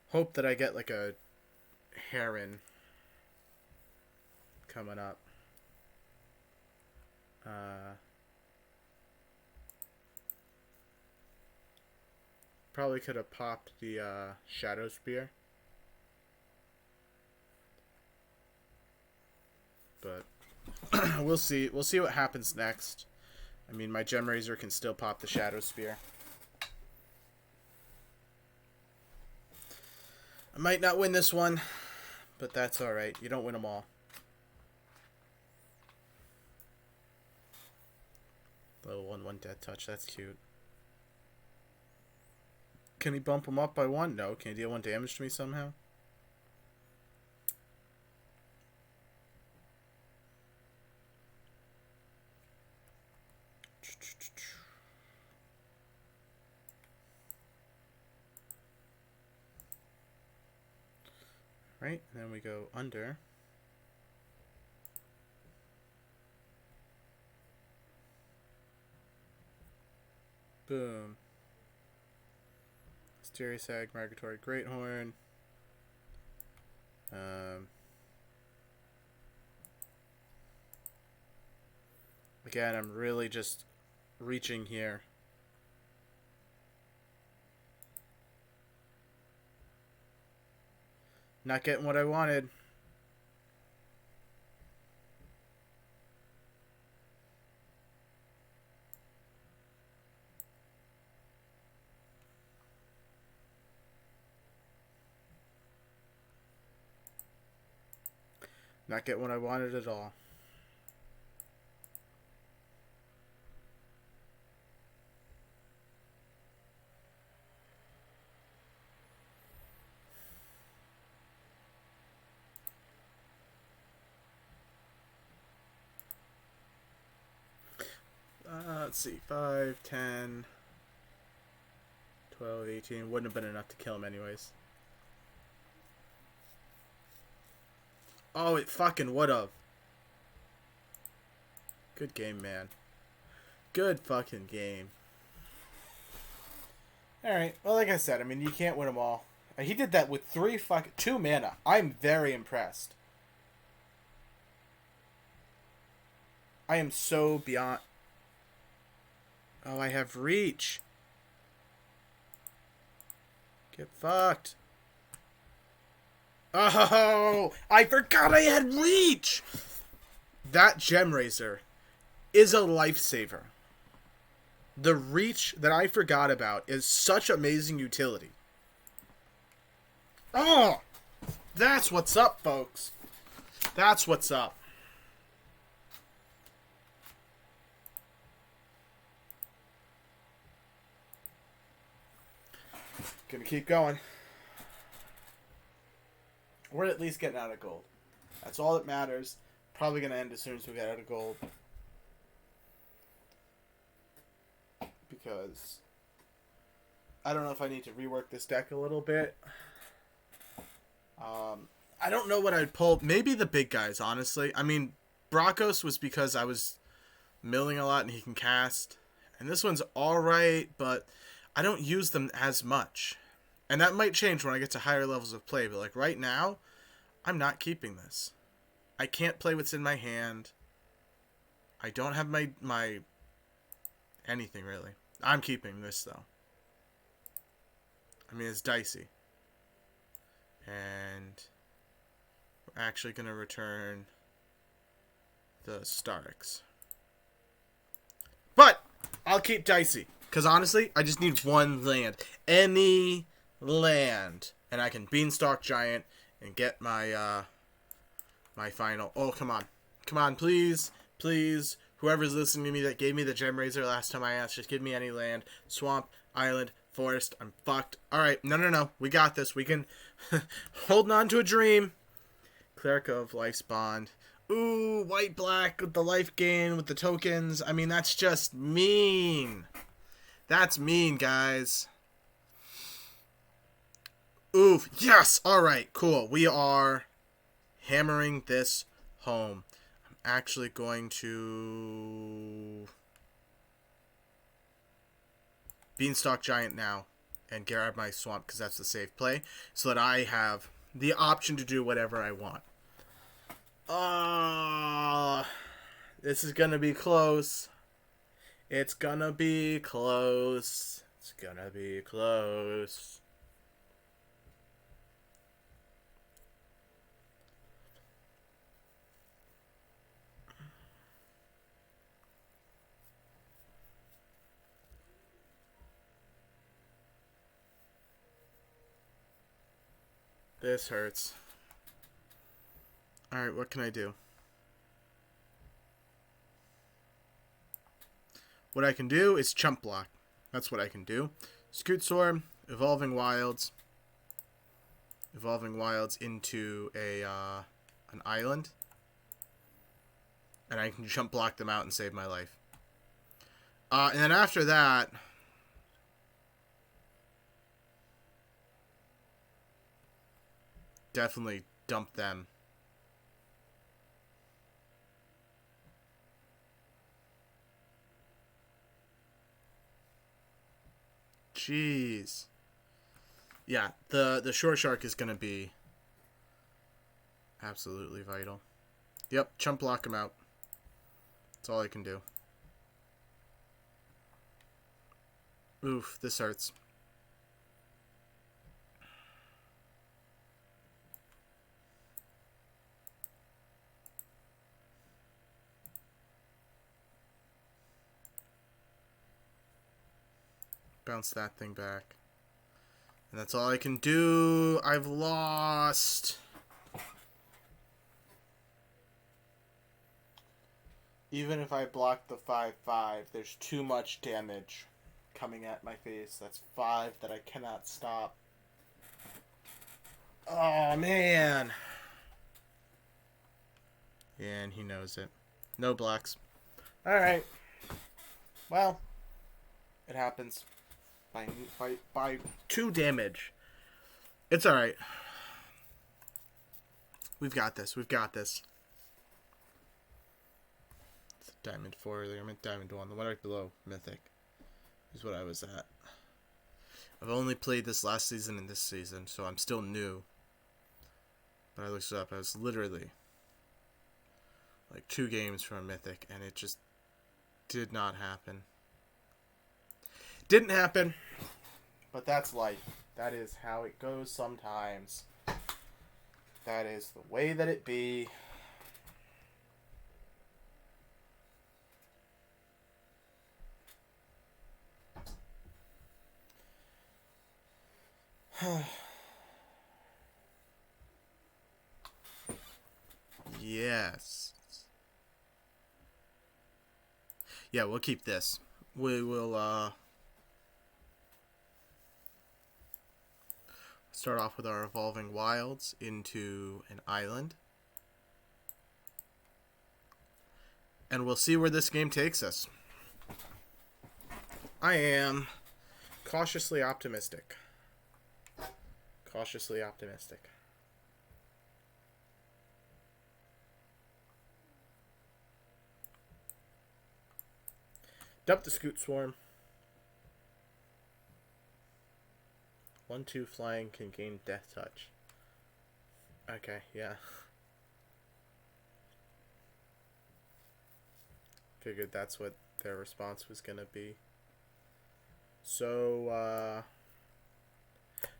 hope that I get like a heron coming up. Probably could have popped the shadow spear. But we'll see. We'll see what happens next. I mean, my Gem Razor can still pop the shadow spear. I might not win this one, but that's alright. You don't win them all. Level 1 death touch. That's cute. Can he bump him up by 1? No. Can he deal 1 damage to me somehow? Right, and then we go under. Boom. Stereosag, Migratory Greathorn. Again, I'm really just reaching here. Not getting what I wanted. Not getting what I wanted at all. Let's see, 5, 10, 12, 18. Wouldn't have been enough to kill him anyways. Oh, it fucking would have. Good game, man. Good fucking game. Alright, well, like I said, I mean, you can't win them all. He did that with 2 mana. I'm very impressed. I am so beyond... Oh, I have reach. Get fucked. Oh, I forgot I had reach. That Gem Razor is a lifesaver. The reach that I forgot about is such amazing utility. Oh, that's what's up, folks. That's what's up. Gonna keep going. We're at least getting out of gold. That's all that matters. Probably gonna end as soon as we get out of gold. Because I don't know if I need to rework this deck a little bit. I don't know what I'd pull. Maybe the big guys, honestly. I mean, Bracos was because I was milling a lot and he can cast. And this one's alright, but I don't use them as much. And that might change when I get to higher levels of play. But like right now, I'm not keeping this. I can't play what's in my hand. I don't have my anything really. I'm keeping this though. I mean, it's dicey. And we're actually going to return the Starix. But I'll keep dicey. Because honestly, I just need 1 land. Any land. And I can Beanstalk Giant and get my my final. Oh, come on. Come on, please. Please. Whoever's listening to me that gave me the Gem Razor last time I asked, just give me any land. Swamp, island, forest. I'm fucked. Alright, no. We got this. We can... Holding on to a dream. Cleric of Life's Bond. Ooh, white-black with the life gain, with the tokens. I mean, that's just mean. That's mean, guys. Oof. Yes! Alright, cool. We are hammering this home. I'm actually going to... Beanstalk Giant now and grab my swamp because that's the safe play, so that I have the option to do whatever I want. This is gonna be close. It's gonna be close. It's gonna be close. This hurts. Alright, what can I do? What I can do is chump block. That's what I can do. Scute Sword, Evolving Wilds. Evolving Wilds into an island. And I can chump block them out and save my life. And then after that, definitely dump them. Jeez. Yeah, the short shark is going to be absolutely vital. Yep, chump block him out. That's all I can do. Oof, this hurts. Bounce that thing back. And that's all I can do. I've lost. Even if I block the 5/5, there's too much damage coming at my face. That's 5 that I cannot stop. Oh, man. Yeah, and he knows it. No blocks. Alright. Well, it happens. By 2 damage. It's alright. We've got this. We've got this. It's Diamond 4 earlier. I meant Diamond 1. The one right below Mythic is what I was at. I've only played this last season and this season, so I'm still new. But I looked it up. I was literally like 2 games from Mythic, and it just did not happen. Didn't happen, but that's life. That is how it goes sometimes. That is the way that it be. Yes. Yeah, we'll keep this. We will, start off with our Evolving Wilds into an island. And we'll see where this game takes us. I am cautiously optimistic. Cautiously optimistic. Dump the Scute Swarm. 1/2 flying can gain Death Touch. Okay, yeah. Figured that's what their response was gonna be. So,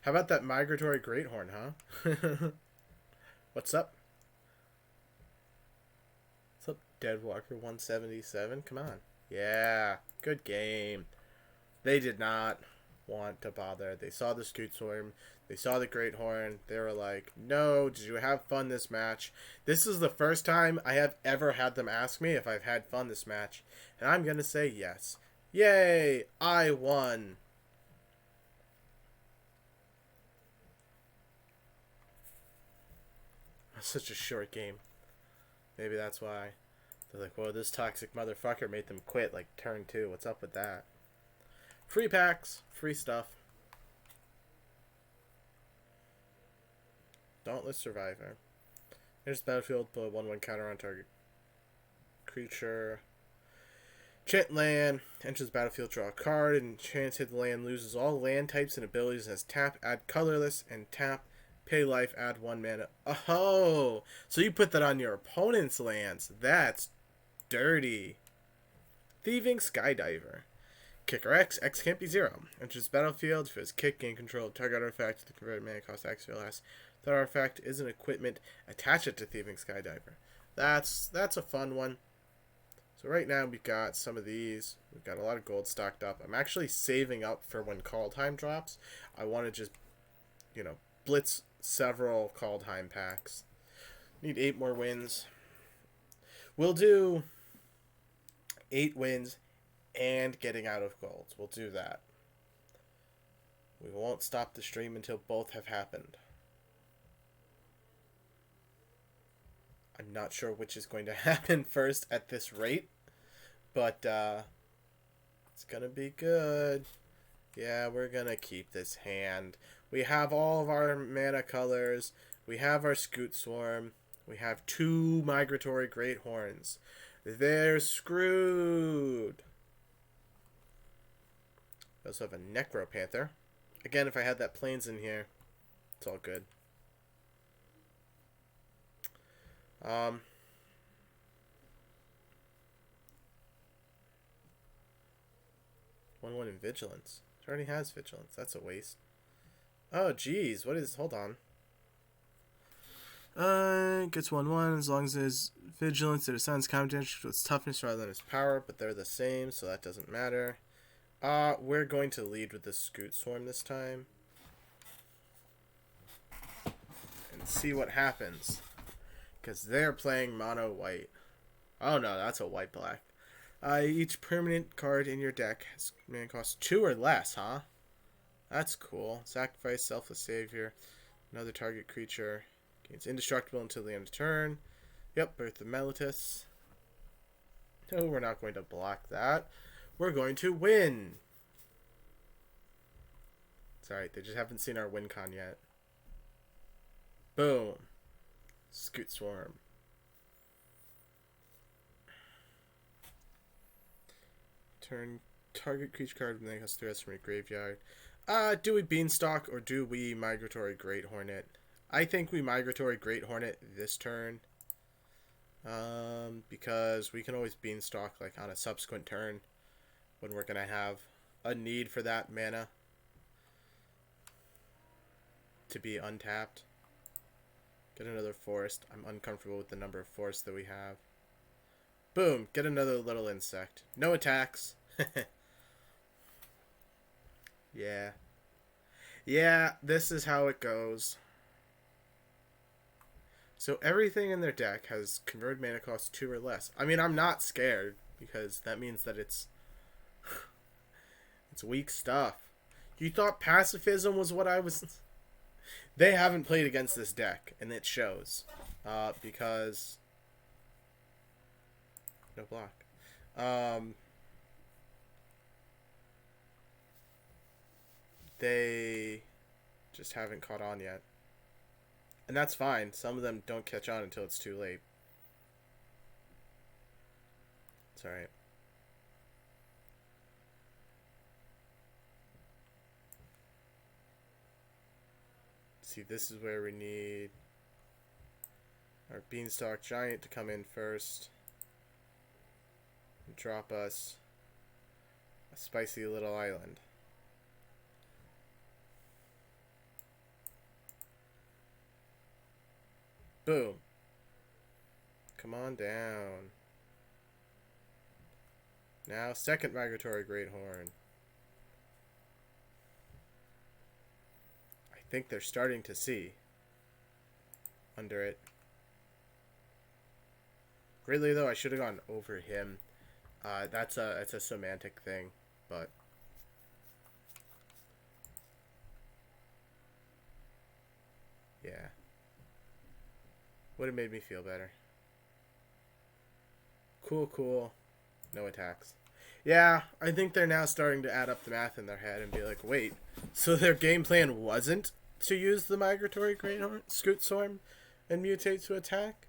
how about that Migratory Greathorn, huh? What's up? What's up, Deadwalker 177? Come on. Yeah, good game. They did not want to bother. They saw the Scute Swarm. They saw the Greathorn. They were like, no, did you have fun this match? This is the first time I have ever had them ask me if I've had fun this match. And I'm going to say yes. Yay! I won. That's such a short game. Maybe that's why. They're like, whoa, this toxic motherfucker made them quit like turn 2. What's up with that? Free packs. Free stuff. Dauntless Survivor. There's battlefield, put a 1/1 counter on target creature. Enchant land, enters the battlefield, draw a card, and enchants hit the land, loses all land types and abilities, and has tap, add colorless, and tap, pay life, add 1 mana. Oh, so you put that on your opponent's lands. That's dirty. Thieving Skydiver. Kicker X, X can't be 0. Enters battlefield, if it's kick, gain control of target artifact, the converted mana cost X or less. That artifact is an equipment, attach it to Thieving Skydiver. That's a fun one. So right now we've got some of these. We've got a lot of gold stocked up. I'm actually saving up for when call time drops. I want to just, blitz several call time packs. Need 8 more wins. We'll do 8 wins and getting out of golds. We'll do that. We won't stop the stream until both have happened. I'm not sure which is going to happen first at this rate, but it's going to be good. Yeah, we're going to keep this hand. We have all of our mana colors. We have our Scute Swarm. We have 2 Migratory Great Horns. They're screwed. We also have a Necropanther. Again, if I had that Plains in here, it's all good. 1/1 in Vigilance. It already has Vigilance. That's a waste. Oh, geez. What is... Hold on. Gets 1/1 as long as it's Vigilance. It assigns counter damage to its toughness rather than its power, but they're the same, so that doesn't matter. We're going to lead with the Scute Swarm this time. And see what happens. Because they're playing mono white. Oh no, that's a white black. Each permanent card in your deck has mana cost 2 or less, huh? That's cool. Sacrifice, Selfless Savior. Another target creature. Gains indestructible until the end of turn. Yep, Birth of Meletis. No, we're not going to block that. We're going to win. It's alright, they just haven't seen our win con yet. Boom. Scute Swarm. Turn target creature card with negative 3 from your graveyard. Do we Beanstalk or do we Migratory Great Hornet? I think we Migratory Great Hornet this turn. Because we can always Beanstalk like on a subsequent turn when we're gonna have a need for that mana to be untapped. Get another forest. I'm uncomfortable with the number of forests that we have. Boom! Get another little insect. No attacks. Yeah. Yeah, this is how it goes. So everything in their deck has converted mana cost 2 or less. I mean, I'm not scared because that means that it's weak stuff. You thought pacifism was what I was... They haven't played against this deck, and it shows. Because... No block. They just haven't caught on yet. And that's fine. Some of them don't catch on until it's too late. It's alright. See, this is where we need our Beanstalk Giant to come in first. And drop us a spicy little island. Boom. Come on down. Now, second Migratory Great Horn. I think they're starting to see under it. Really, though, I should have gone over him. It's a semantic thing, but... Yeah. Would have made me feel better. Cool, cool. No attacks. Yeah, I think they're now starting to add up the math in their head and be like, wait, so their game plan wasn't to use the Migratory Great Horn, Scute Swarm, and mutate to attack?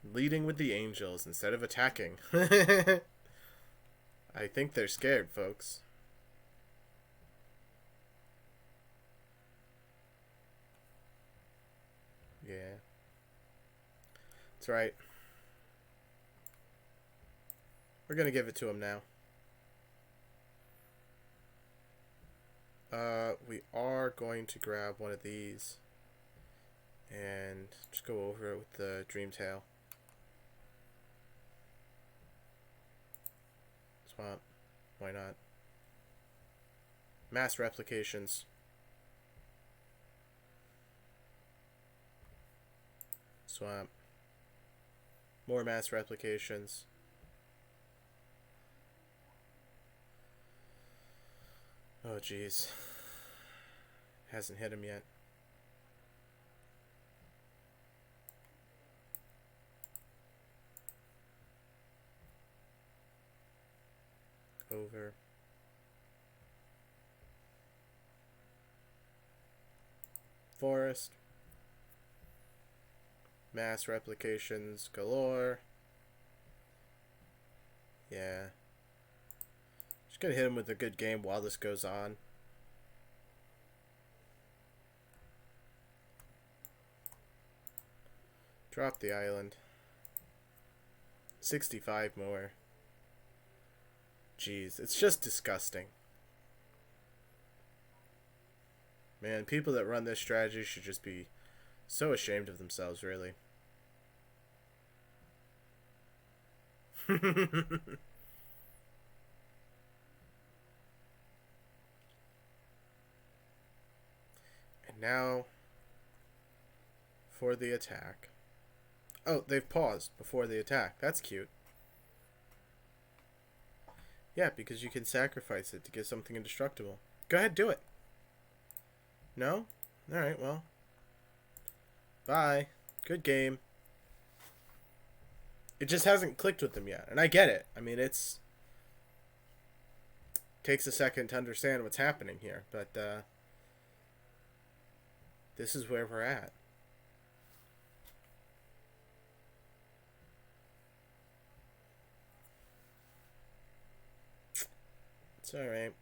Leading with the angels instead of attacking. I think they're scared, folks. Yeah. That's right. We're gonna give it to him now. We are going to grab one of these and just go over it with the Dreamtail. Swamp. Why not? Mass replications. Swamp. More mass replications. Oh, jeez. Hasn't hit him yet. Over. Forest. Mass replications galore. Yeah. Just gonna hit him with a good game while this goes on. Drop the island. 65 more. Jeez, it's just disgusting. Man, people that run this strategy should just be so ashamed of themselves, really. And now for the attack. Oh, they've paused before the attack. That's cute. Yeah, because you can sacrifice it to get something indestructible. Go ahead, do it. No? Alright, well. Bye. Good game. It just hasn't clicked with them yet. And I get it. I mean, takes a second to understand what's happening here. But, this is where we're at. It's alright.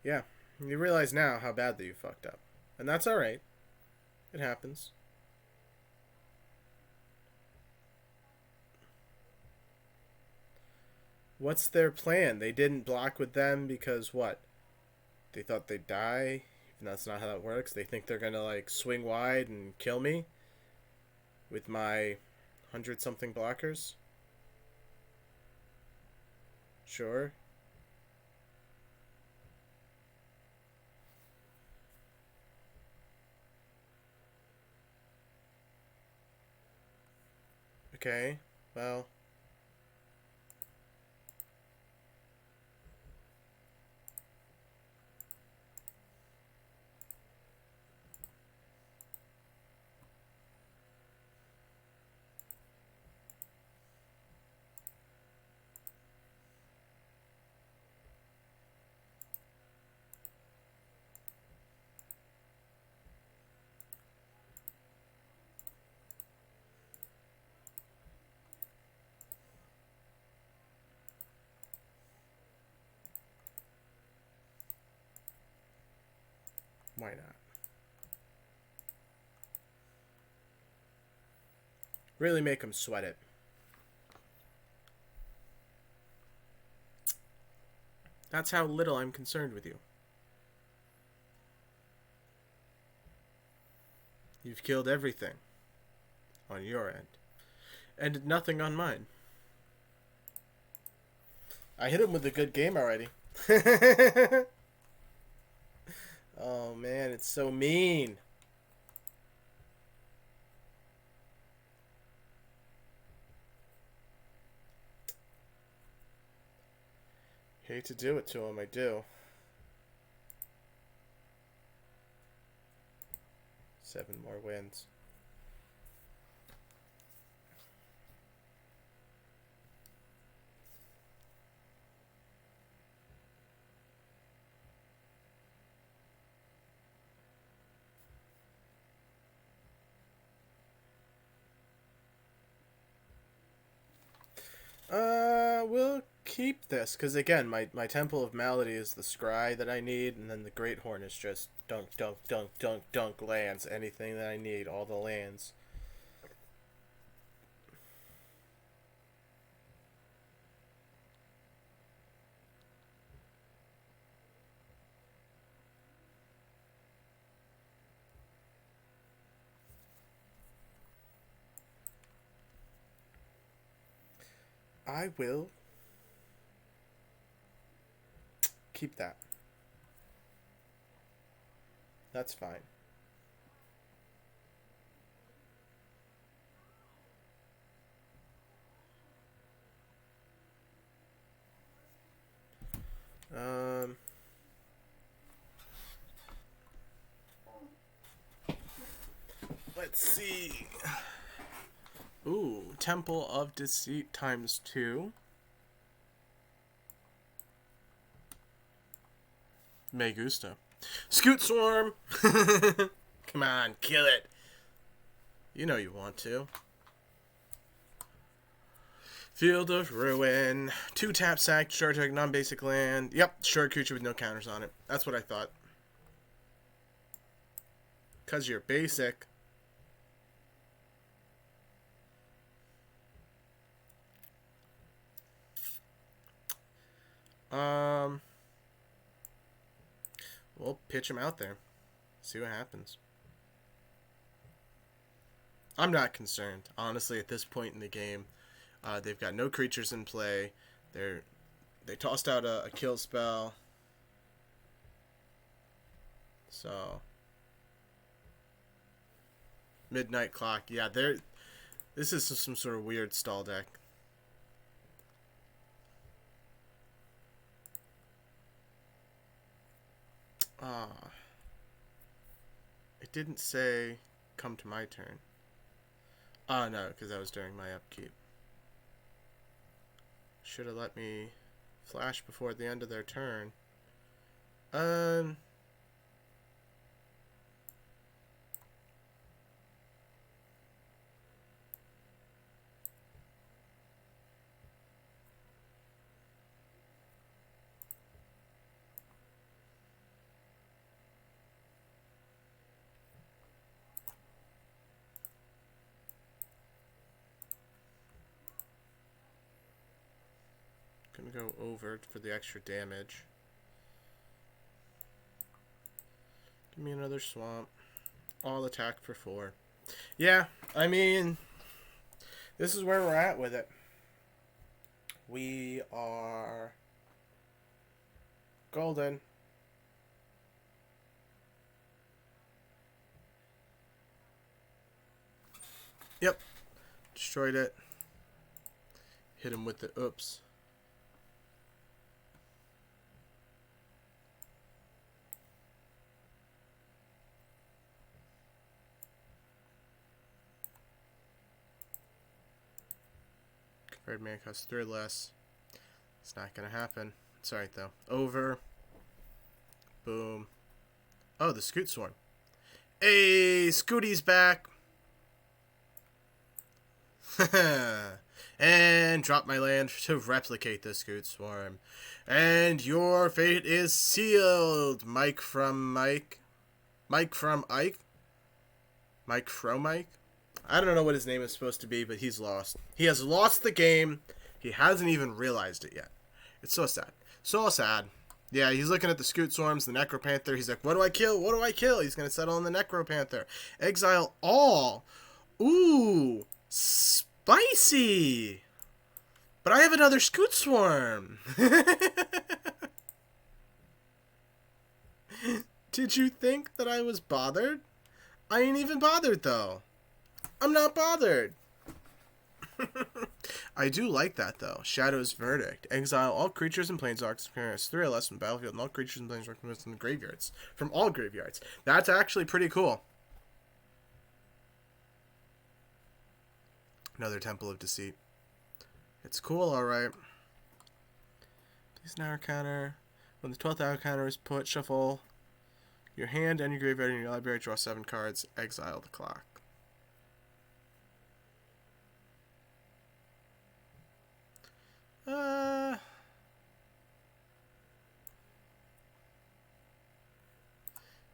Yeah. You realize now how badly you fucked up. And that's alright. It happens. What's their plan? They didn't block with them because what? They thought they'd die? Even though that's not how that works. They think they're gonna, like, swing wide and kill me? With my 100-something blockers? Sure. Okay, well. Why not? Really make them sweat it. That's how little I'm concerned with you. You've killed everything on your end. And nothing on mine. I hit him with a good game already. Oh man, it's so mean. Hate to do it to him, I do. 7 more wins. We'll keep this, because again, my Temple of Malady is the scry that I need, and then the Great Horn is just dunk, dunk, dunk, dunk, dunk lands. Anything that I need, all the lands. I will keep that. That's fine. Um, let's see. Ooh, Temple of Deceit ×2. Me gusta. Scute Swarm! Come on, kill it. You know you want to. Field of Ruin. 2 tap sack, short target, non-basic land. Yep, short creature with no counters on it. That's what I thought. Because you're basic. We'll pitch him out there. See what happens. I'm not concerned, honestly, at this point in the game. They've got no creatures in play. They tossed out a kill spell. So Midnight Clock. Yeah, this is some sort of weird stall deck. It didn't say come to my turn. No, because that was during my upkeep. Should have let me flash before the end of their turn. Gonna go over for the extra damage. Give me another swamp. All attack for 4. Yeah, I mean, this is where we're at with it. We are golden. Yep. Destroyed it. Hit him with the oops. Converted mana costs 3 less. It's not gonna happen. It's alright though. Over. Boom. Oh, the Scute Swarm. Hey, Scooty's back. And drop my land to replicate the Scute Swarm. And your fate is sealed, Mike from Mike. Mike from Ike? Mike from Mike? I don't know what his name is supposed to be, but he's lost. He has lost the game. He hasn't even realized it yet. It's so sad. So sad. Yeah, he's looking at the Scute Swarms, the Necropanther. He's like, what do I kill? What do I kill? He's going to settle on the Necropanther. Exile all. Ooh. Spicy. But I have another Scute Swarm. Did you think that I was bothered? I ain't even bothered, though. I'm not bothered. I do like that, though. Shadow's Verdict. Exile all creatures and planeswalkers from 3 or less from the battlefield, and all creatures and planeswalkers from the graveyards. From all graveyards. That's actually pretty cool. Another Temple of Deceit. It's cool, alright. Please an hour counter. When the 12th hour counter is put, shuffle your hand and your graveyard and your library, draw 7 cards, exile the clock.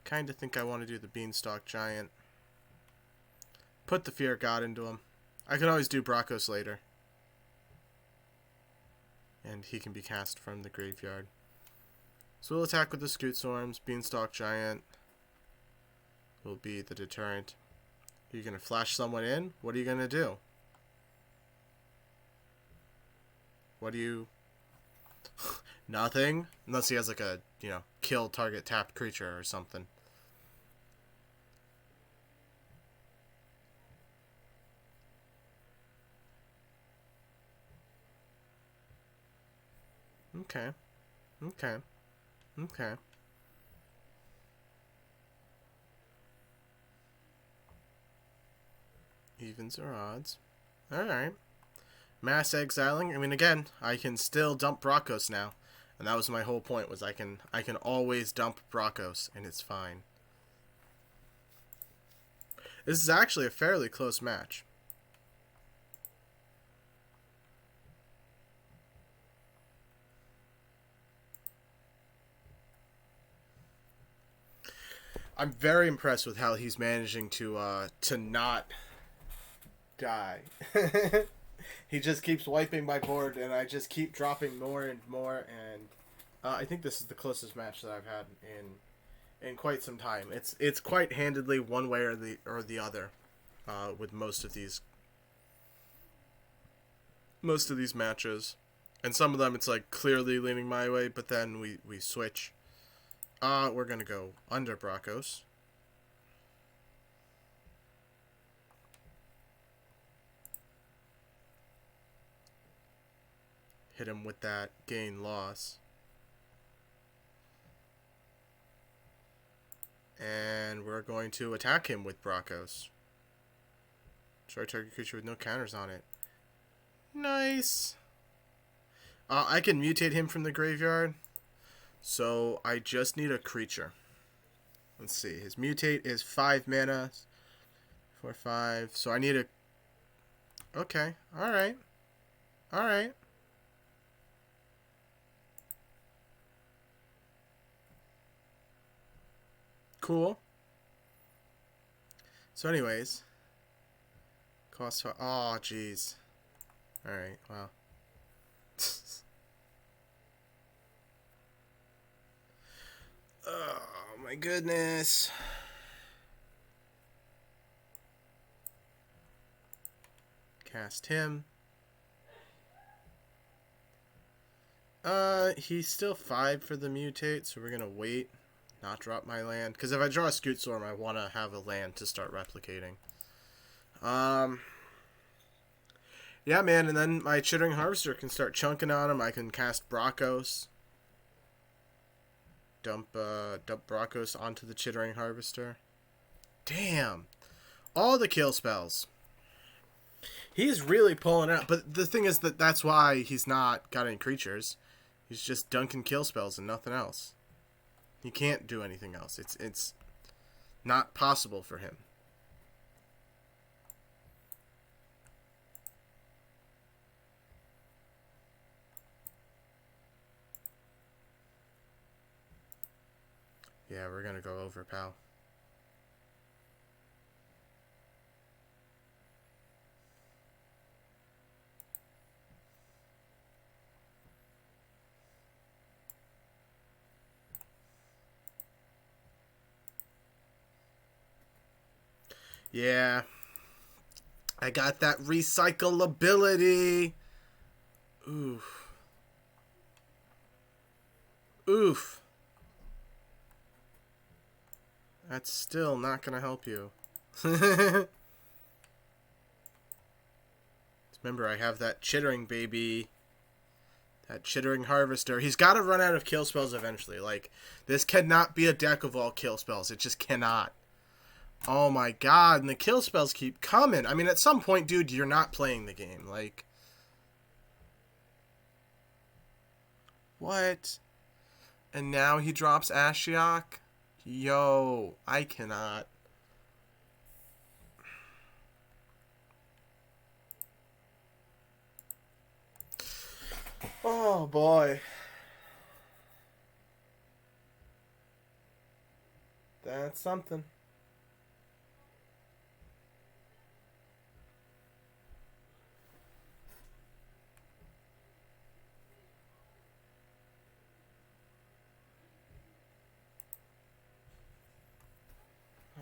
kind of think I want to do the Beanstalk Giant. Put the Fear God into him. I could always do Bracos later. And he can be cast from the graveyard. So we'll attack with the Scute Swarms. Beanstalk Giant will be the deterrent. Are you going to flash someone in? What are you going to do? What do you... Nothing? Unless he has like a, you know, kill target tapped creature or something. Okay. Okay. Okay. Evens or odds. Alright. Mass exiling. I mean, again, I can still dump Bracos now. And that was my whole point, was I can always dump Bracos, and it's fine. This is actually a fairly close match. I'm very impressed with how he's managing to not die. He just keeps wiping my board, and I just keep dropping more and more, and I think this is the closest match that I've had in quite some time. It's quite handedly one way or the other with most of these matches, and some of them it's like clearly leaning my way, but then we switch. We're gonna go under Bracos. Hit him with that gain loss. And we're going to attack him with Bracos. Try target creature with no counters on it. Nice. I can mutate him from the graveyard. So I just need a creature. Let's see. His mutate is 5 mana. 4, 5. So I need a... Okay. Alright. Alright. Cool. So anyways. Cost... Oh, jeez. Alright, wow. Oh, my goodness. Cast him. He's still 5 for the mutate, so we're gonna wait. Not drop my land. Because if I draw a Scute Storm, I want to have a land to start replicating. Yeah, man, and then my Chittering Harvester can start chunking on him. I can cast Bracos. Dump Bracos onto the Chittering Harvester. Damn. All the kill spells. He's really pulling out. But the thing is that's why he's not got any creatures. He's just dunking kill spells and nothing else. He can't do anything else. It's not possible for him. Yeah, we're gonna go over, pal. Yeah. I got that recyclability. Oof. Oof. That's still not gonna help you. Remember, I have that Chittering baby. That Chittering Harvester. He's got to run out of kill spells eventually. Like, this cannot be a deck of all kill spells. It just cannot. Oh my god, and the kill spells keep coming. I mean, at some point, dude, you're not playing the game. Like, what? And now he drops Ashiok? Yo, I cannot. Oh boy. That's something.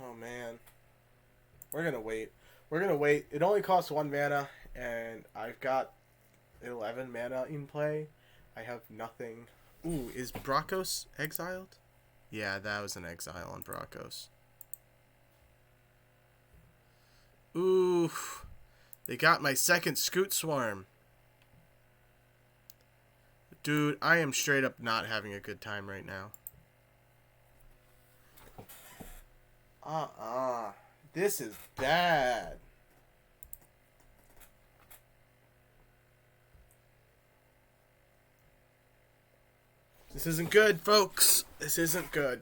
Oh man. We're gonna wait. We're gonna wait. It only costs 1 mana, and I've got 11 mana in play. I have nothing. Ooh, is Bracos exiled? Yeah, that was an exile on Bracos. Ooh, they got my second Scute Swarm. Dude, I am straight up not having a good time right now. This is bad. This isn't good, folks. This isn't good.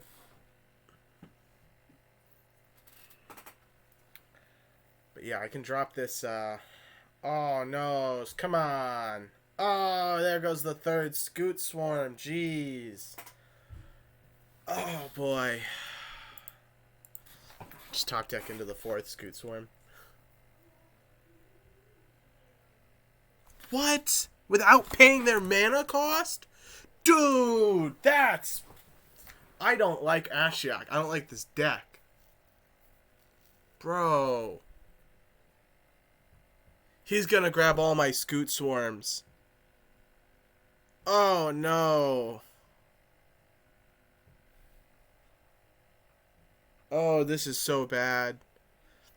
But yeah, I can drop this, Oh, no. Come on. Oh, there goes the third Scute Swarm. Jeez. Oh, boy. Just top deck into the fourth Scute Swarm. What? Without paying their mana cost? Dude, that's... I don't like Ashiok. I don't like this deck. Bro. He's gonna grab all my Scute Swarms. Oh, no. Oh, this is so bad.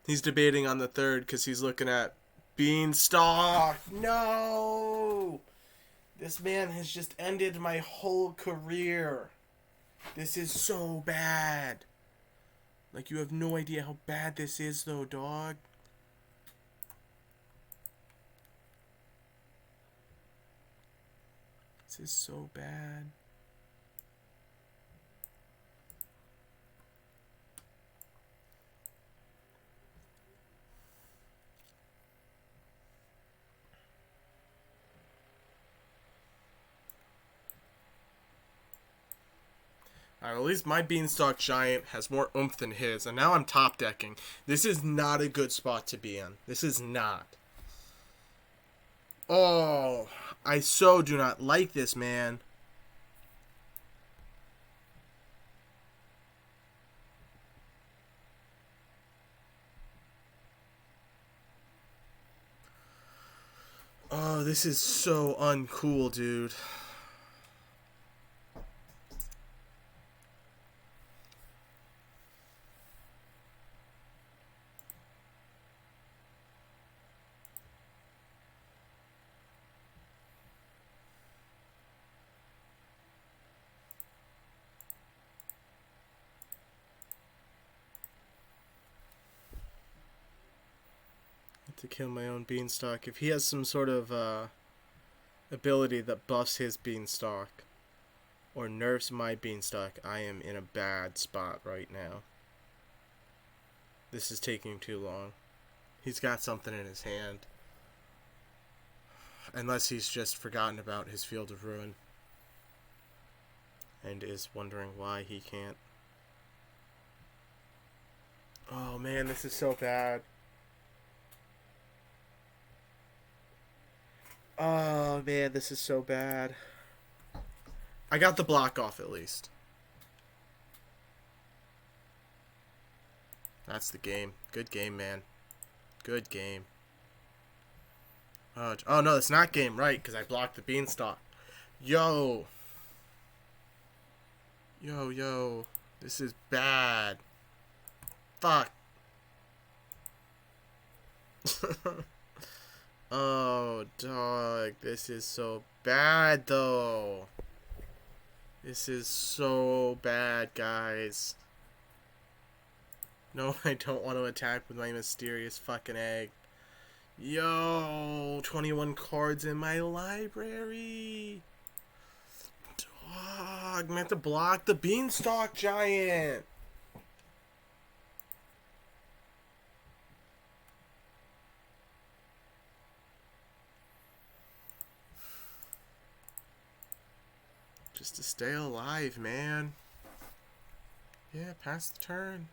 He's debating on the third because he's looking at Beanstalk. No! This man has just ended my whole career. This is so bad. Like, you have no idea how bad this is, though, dog. This is so bad. Alright, at least my Beanstalk Giant has more oomph than his, and now I'm top decking. This is not a good spot to be in. This is not. Oh, I so do not like this, man. Oh, this is so uncool, dude. To kill my own Beanstalk. If he has some sort of ability that buffs his Beanstalk or nerfs my Beanstalk, I am in a bad spot right now. This is taking too long. He's got something in his hand. Unless he's just forgotten about his Field of Ruin and is wondering why he can't. Oh man, this is so bad. Oh man, this is so bad. I got the block off at least. That's the game. Good game, man. Good game. Oh no, it's not game right because I blocked the Beanstalk. Yo. Yo. This is bad. Fuck. Oh, dog. This is so bad, though. This is so bad, guys. No, I don't want to attack with my mysterious fucking egg. Yo, 21 cards in my library. Dog, I'm gonna have to block the Beanstalk Giant. Just to stay alive, man. Yeah, pass the turn.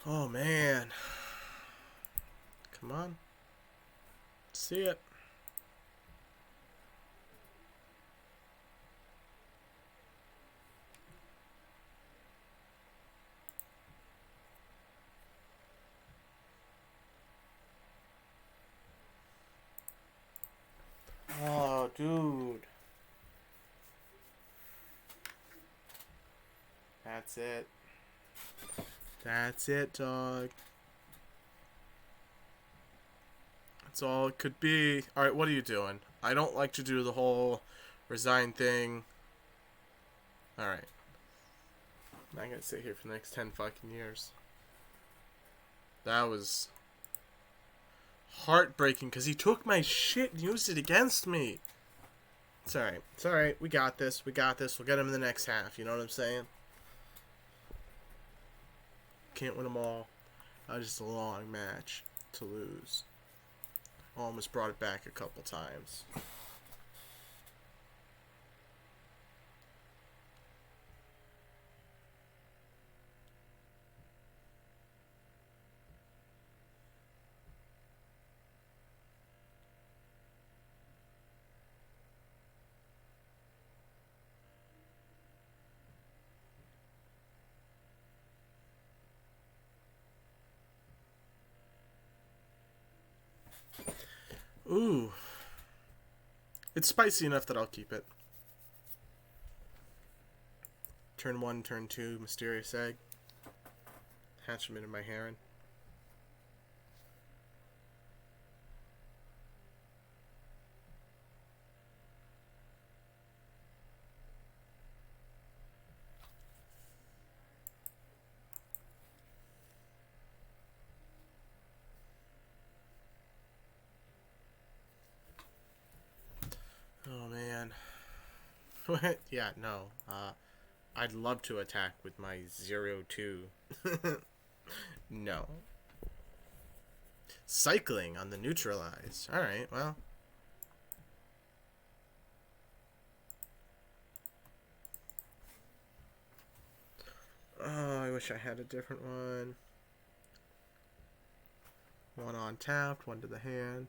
Oh, man. Come on. See it. Oh, dude. That's it. That's it, dog. That's all it could be. Alright, what are you doing? I don't like to do the whole resign thing. Alright. I'm not gonna sit here for the next 10 fucking years. That was heartbreaking because he took my shit and used it against me. It's alright. It's alright. We got this. We got this. We'll get him in the next half. You know what I'm saying? Can't win them all. Just a long match to lose. Almost brought it back a couple times. Ooh. It's spicy enough that I'll keep it. Turn 1, turn 2, Mysterious Egg. Hatch him into my heron. Oh, man. What? Yeah, no. I'd love to attack with my 0-2. No. Cycling on the neutralize. Alright, well. Oh, I wish I had a different one. One on tapped, one to the hand.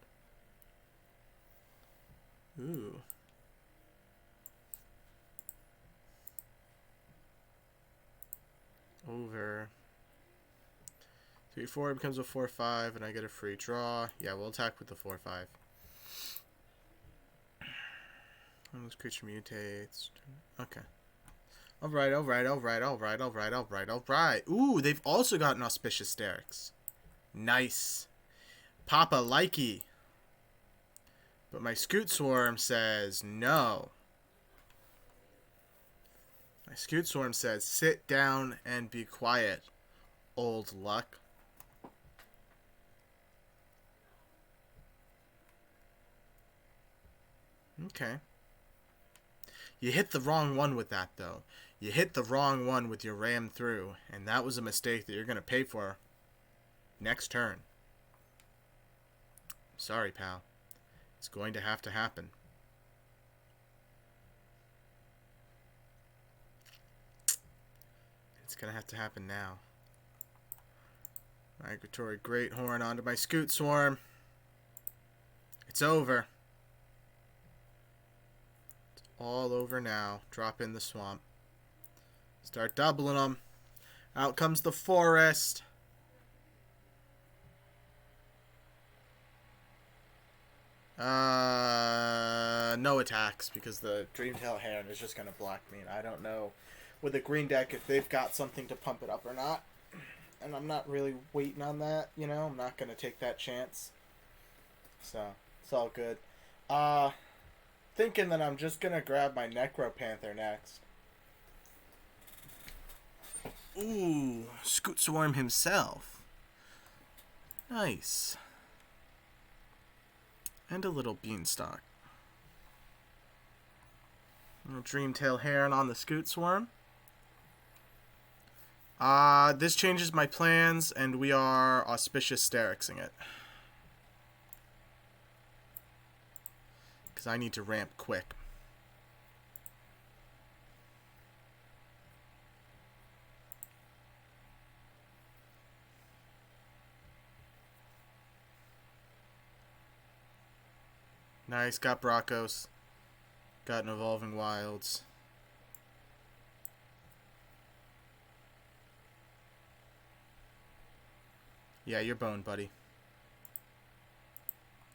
Ooh. Over. 3-4 becomes a 4-5, and I get a free draw. Yeah, we'll attack with the 4-5. This creature mutates. Okay. Alright, alright, alright, alright, alright, alright, alright. Ooh, they've also got an Auspicious Derricks. Nice. Papa likey. But my Scute Swarm says no. My Scute Swarm says sit down and be quiet, old luck. Okay. You hit the wrong one with that, though. You hit the wrong one with your ram through, and that was a mistake that you're going to pay for next turn. Sorry, pal. It's going to have to happen. It's going to have to happen now. Migratory Greathorn onto my Scute Swarm. It's over. It's all over now. Drop in the swamp. Start doubling them. Out comes the forest. No attacks because the Dreamtail Heron is just going to block me. And I don't know with a green deck if they've got something to pump it up or not. And I'm not really waiting on that, you know. I'm not going to take that chance. So, it's all good. Thinking that I'm just going to grab my Necropanther next. Ooh, Scute Swarm himself. Nice. And a little beanstalk. Dreamtail Heron on the Scute Swarm. This changes my plans, and we are Auspicious Sterixing it. Because I need to ramp quick. Nice, got Brockos. Got an Evolving Wilds. Yeah, you're boned, buddy.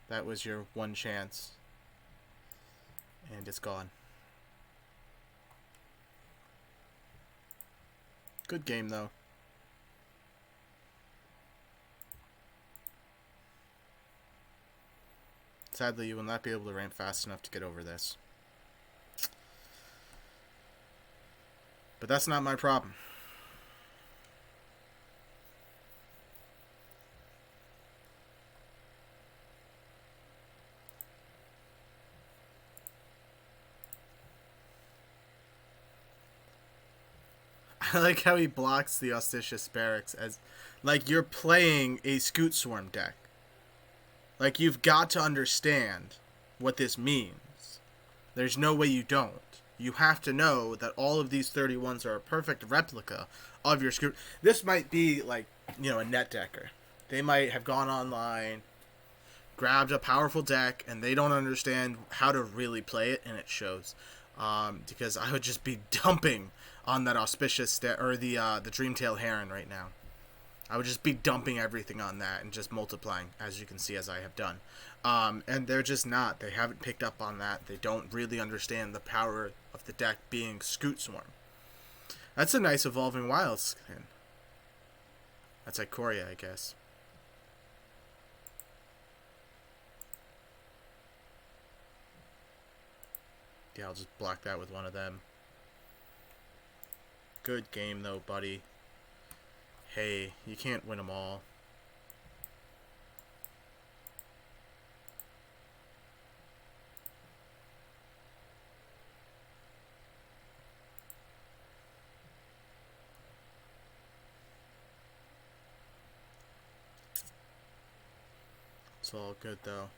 That was your one chance. And it's gone. Good game, though. Sadly, you will not be able to ramp fast enough to get over this. But that's not my problem. I like how he blocks the Auspicious Barracks as like you're playing a Scute Swarm deck. Like, you've got to understand what this means. There's no way you don't. You have to know that all of these 31s are a perfect replica of your Scute. This might be, like, you know, a net decker. They might have gone online, grabbed a powerful deck, and they don't understand how to really play it, and it shows. Because I would just be dumping on that Auspicious, or the Dreamtail Heron right now. I would just be dumping everything on that and just multiplying, as you can see, as I have done. And they're just not. They haven't picked up on that. They don't really understand the power of the deck being Scute Swarm. That's a nice Evolving Wilds skin. That's Ikoria, I guess. Yeah, I'll just block that with one of them. Good game, though, buddy. Hey, you can't win them all. It's all good, though.